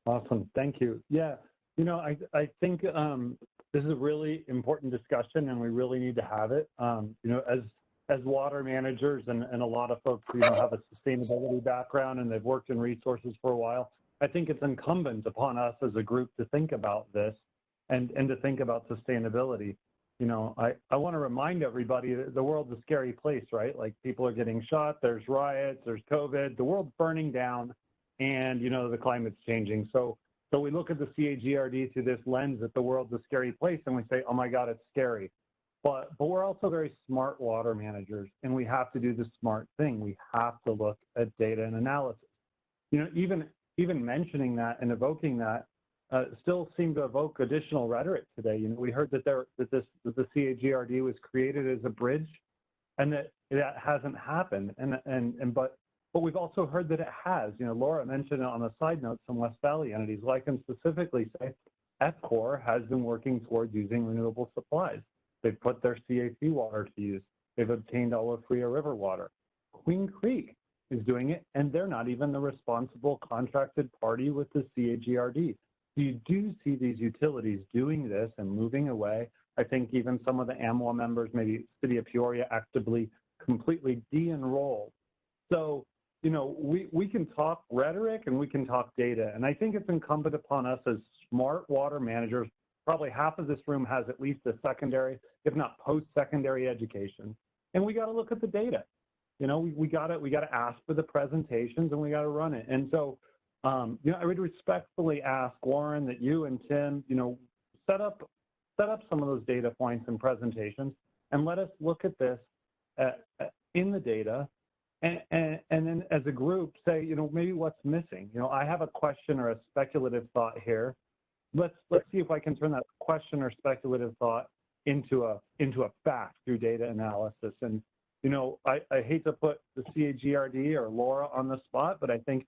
Awesome. Thank you. Yeah. You know, I think this is a really important discussion, and we really need to have it. You know, as water managers and a lot of folks, you know, have a sustainability background and they've worked in resources for a while, I think it's incumbent upon us as a group to think about this and to think about sustainability. You know, I want to remind everybody that the world's a scary place, right? Like, people are getting shot, there's riots, there's COVID, the world's burning down, and, you know, the climate's changing. So we look at the CAGRD through this lens that the world's a scary place, and we say, oh my God, it's scary. But we're also very smart water managers, and we have to do the smart thing. We have to look at data and analysis. You know, even mentioning that and evoking that still seemed to evoke additional rhetoric today. You know, we heard that the CAGRD was created as a bridge, and that hasn't happened. But we've also heard that it has. You know, Laura mentioned it on a side note, some West Valley entities. Well, I can specifically say EPCOR has been working towards using renewable supplies. They've put their CAC water to use. They've obtained all of Fria River water. Queen Creek is doing it, and they're not even the responsible contracted party with the CAGRD. So you do see these utilities doing this and moving away. I think even some of the AMWA members, maybe City of Peoria, actively completely de-enrolled. So, you know, we can talk rhetoric and we can talk data. And I think it's incumbent upon us as smart water managers. Probably half of this room has at least a secondary, if not post-secondary education. And we got to look at the data. You know, we got to ask for the presentations, and we got to run it. And so, you know, I would respectfully ask Warren that you and Tim, you know, set up some of those data points and presentations, and let us look at this in the data. And then as a group say, you know, maybe what's missing. You know, I have a question or a speculative thought here. Let's see if I can turn that question or speculative thought into a fact through data analysis. And, you know, I hate to put the CAGRD or Laura on the spot, but I think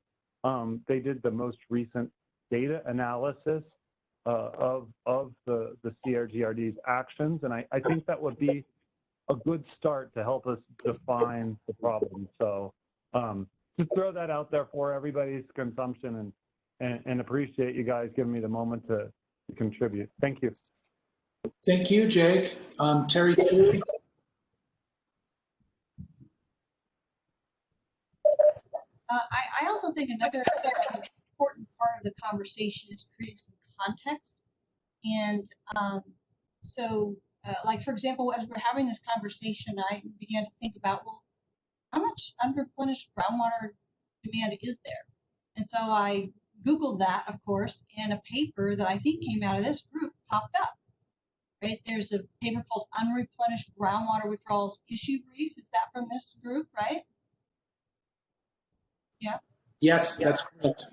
they did the most recent data analysis of the CAGRD's actions. And I think that would be a good start to help us define the problem. So just throw that out there for everybody's consumption, and appreciate you guys giving me the moment to contribute. Thank you. Thank you, Jake. Terry. I also think another important part of the conversation is creating some context. And like, for example, as we're having this conversation, I began to think about, well, how much unreplenished groundwater demand is there? And so I Googled that, of course, and a paper that I think came out of this group popped up. Right? There's a paper called Unreplenished Groundwater Withdrawals Issue Brief. Is that from this group, right? Yeah. Yes, that's correct.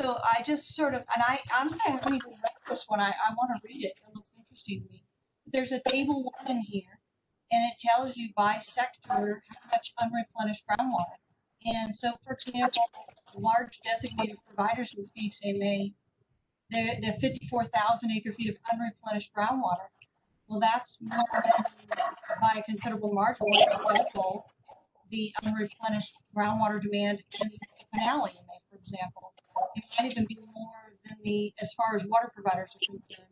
So I just sort of, and I honestly I haven't even read this one. I want to read it. It looks interesting to me. There's a table 1 in here, and it tells you by sector how much unreplenished groundwater. And so, for example, large designated providers in Phoenix AMA, they're 54,000 acre-feet of unreplenished groundwater. Well, that's more than, by a considerable margin, double the unreplenished groundwater demand in Canal AMA, for example. It might even be more than as far as water providers are concerned,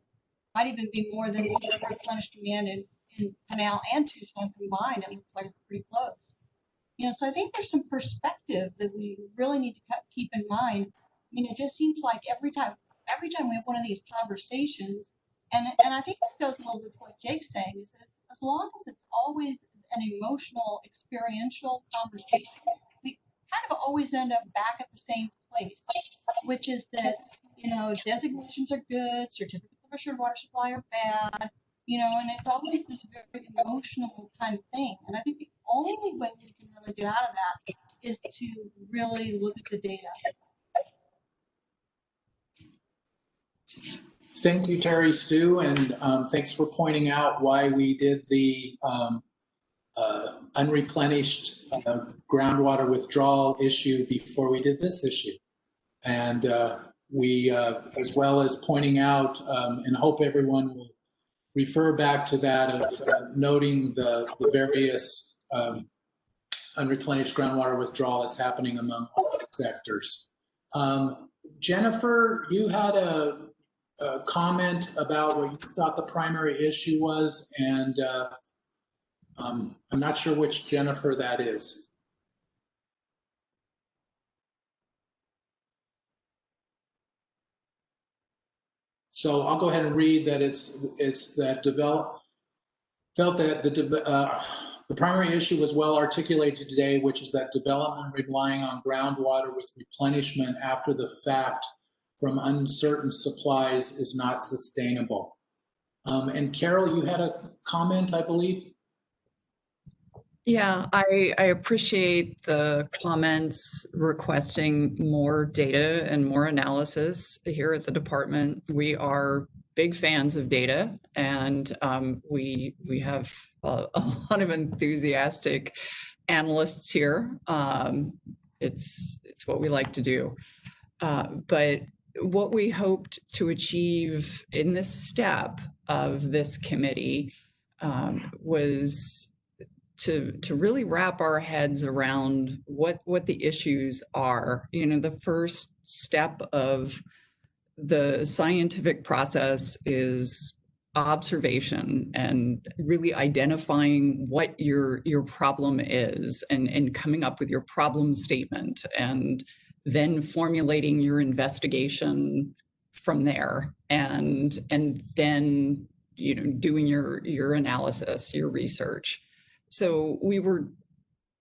might even be more than the unreplenished demand in Canal and Tucson combined. It looks like it's pretty close. You know, so I think there's some perspective that we really need to keep in mind. I mean, it just seems like every time every time we have one of these conversations, and I think this goes a little bit to what Jake's saying, is as long as it's always an emotional, experiential conversation, we kind of always end up back at the same place, which is that, designations are good, certificates of assured water supply are bad, and it's always this very emotional kind of thing. And I think the only way we can really get out of that is to really look at the data. Thank you, Terry Sue, and thanks for pointing out why we did the unreplenished groundwater withdrawal issue before we did this issue. And we, as well as pointing out, and hope everyone will refer back to that of noting the various unreplenished groundwater withdrawal that's happening among all sectors. Jennifer, you had a comment about what you thought the primary issue was, and I'm not sure which Jennifer that is. So I'll go ahead and read that it's that felt that the primary issue was well articulated today, which is that development relying on groundwater with replenishment after the fact from uncertain supplies is not sustainable. And Carol, you had a comment, I believe? Yeah, I appreciate the comments requesting more data and more analysis here at the department. We are big fans of data, and we have a lot of enthusiastic analysts here. It's what we like to do. But what we hoped to achieve in this step of this committee was to really wrap our heads around what the issues are. The first step of the scientific process is observation and really identifying what your problem is and coming up with your problem statement, and then formulating your investigation from there, and then doing your analysis, your research. So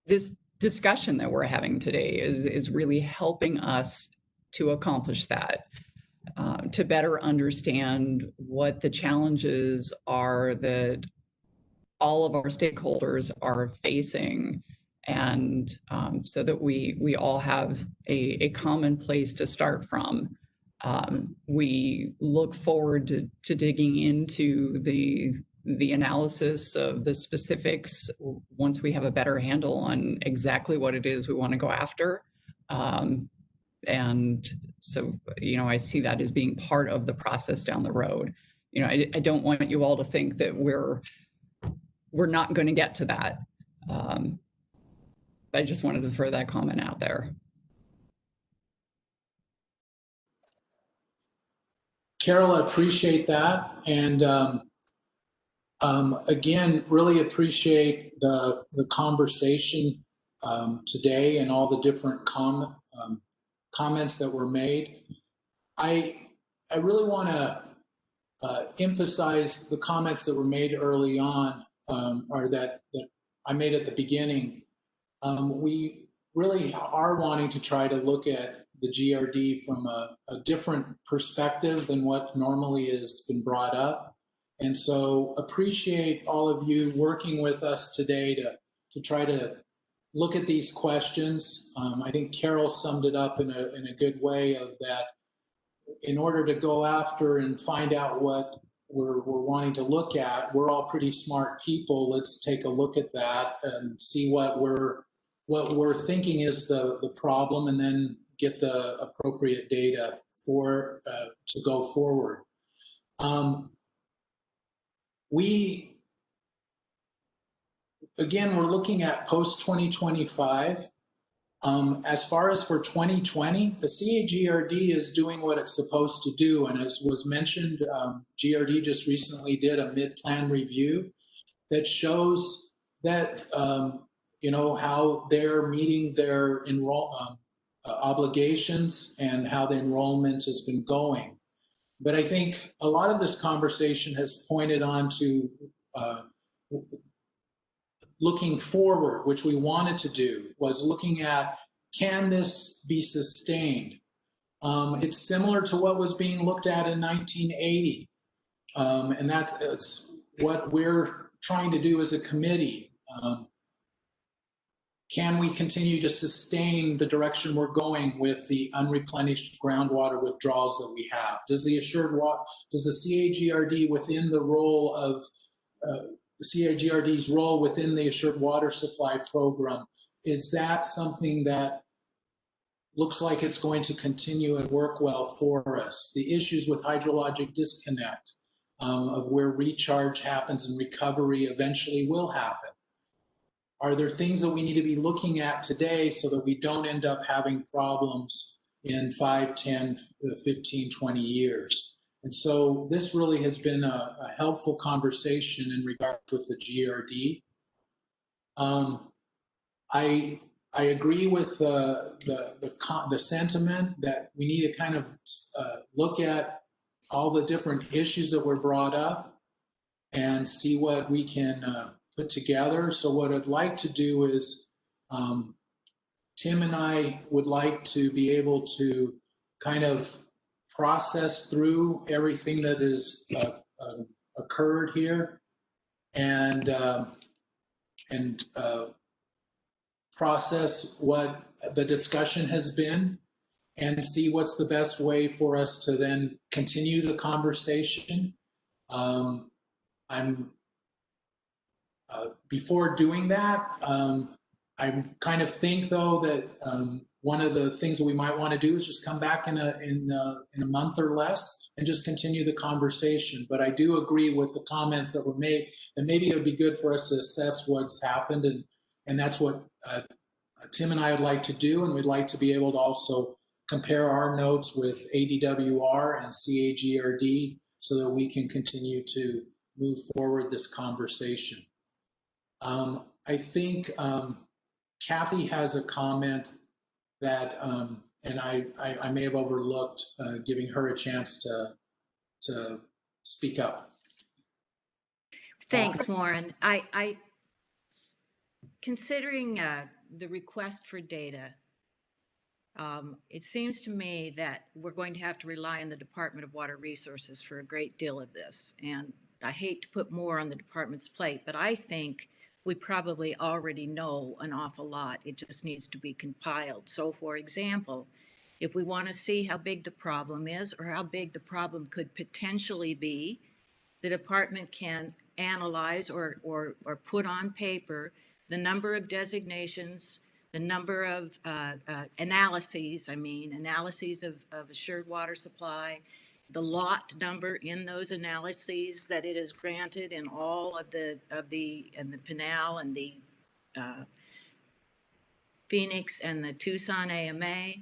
this discussion that we're having today is really helping us to accomplish that, to better understand what the challenges are that all of our stakeholders are facing, and so that we all have a common place to start from. We look forward to digging into the analysis of the specifics once we have a better handle on exactly what it is we want to go after. And so, I see that as being part of the process down the road. I don't want you all to think that we're not going to get to that. I just wanted to throw that comment out there. Carol, I appreciate that. And again, really appreciate the conversation today and all the different comments that were made. I really want to emphasize the comments that were made early on, or that I made at the beginning. We really are wanting to try to look at the GRD from a different perspective than what normally has been brought up. And so appreciate all of you working with us today to try to look at these questions. I think Carol summed it up in a good way, of that in order to go after and find out what we're wanting to look at, we're all pretty smart people. Let's take a look at that and see what we're thinking is the problem, and then get the appropriate data to go forward. We're looking at post 2025. As far as for 2020, the CAGRD is doing what it's supposed to do. And as was mentioned, GRD just recently did a mid-plan review that shows that, how they're meeting their obligations and how the enrollment has been going. But I think a lot of this conversation has pointed on to looking forward, which we wanted to do, was looking at, can this be sustained? It's similar to what was being looked at in 1980. And that's what we're trying to do as a committee. Can we continue to sustain the direction we're going with the unreplenished groundwater withdrawals that we have? Does the does the CAGRD within the role of CAGRD's role within the Assured Water Supply Program, is that something that looks like it's going to continue and work well for us? The issues with hydrologic disconnect, of where recharge happens and recovery eventually will happen. Are there things that we need to be looking at today so that we don't end up having problems in 5, 10, 15, 20 years? And so this really has been a helpful conversation in regards with the GRD. I agree with the sentiment that we need to kind of look at all the different issues that were brought up and see what we can put together. So what I'd like to do is, Tim and I would like to be able to kind of process through everything that has occurred here and process what the discussion has been and see what's the best way for us to then continue the conversation. Before doing that, I kind of think though that one of the things that we might want to do is just come back in a month or less and just continue the conversation. But I do agree with the comments that were made, and maybe it would be good for us to assess what's happened, and that's what Tim and I would like to do, and we'd like to be able to also compare our notes with ADWR and CAGRD so that we can continue to move forward this conversation. I think Kathy has a comment that, and I may have overlooked giving her a chance to speak up. Thanks, Warren. Considering the request for data, it seems to me that we're going to have to rely on the Department of Water Resources for a great deal of this. And I hate to put more on the department's plate, but I think we probably already know an awful lot. It just needs to be compiled. So for example, if we want to see how big the problem is or how big the problem could potentially be, the department can analyze or put on paper the number of designations, the number of analyses of assured water supply, the lot number in those analyses that it is granted in all of the Pinal and the Phoenix and the Tucson AMA.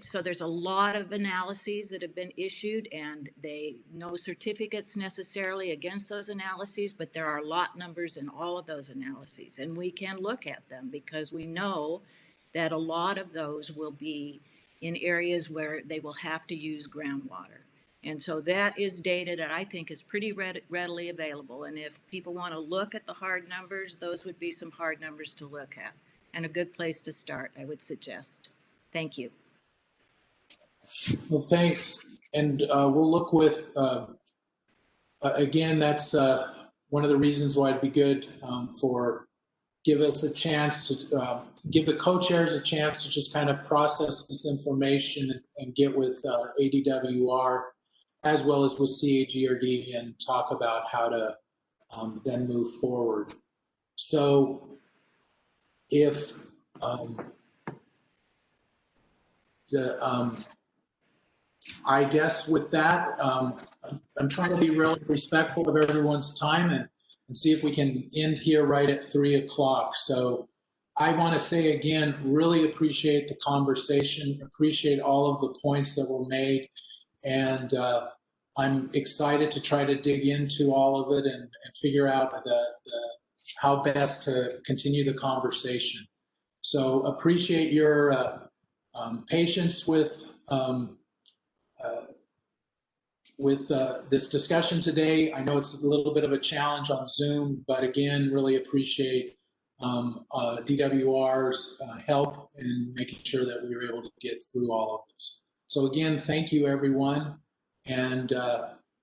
So there's a lot of analyses that have been issued, and no certificates necessarily against those analyses, but there are lot numbers in all of those analyses, and we can look at them because we know that a lot of those will be in areas where they will have to use groundwater. And so that is data that I think is pretty readily available. And if people want to look at the hard numbers, those would be some hard numbers to look at and a good place to start, I would suggest. Thank you. Well, thanks. And we'll look with, again, that's one of the reasons why it'd be good give us a chance to, give the co-chairs a chance to just kind of process this information and get with ADWR as well as with CAGRD and talk about how to then move forward. So if I guess with that, I'm trying to be really respectful of everyone's time and see if we can end here right at 3 o'clock. So I want to say again, really appreciate the conversation, appreciate all of the points that were made, and I'm excited to try to dig into all of it and figure out how best to continue the conversation. So appreciate your patience with with this discussion today. I know it's a little bit of a challenge on Zoom, but again, really appreciate DWR's help in making sure that we were able to get through all of this. So again, thank you, everyone. And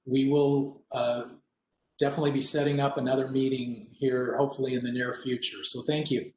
we will definitely be setting up another meeting here, hopefully in the near future. So thank you.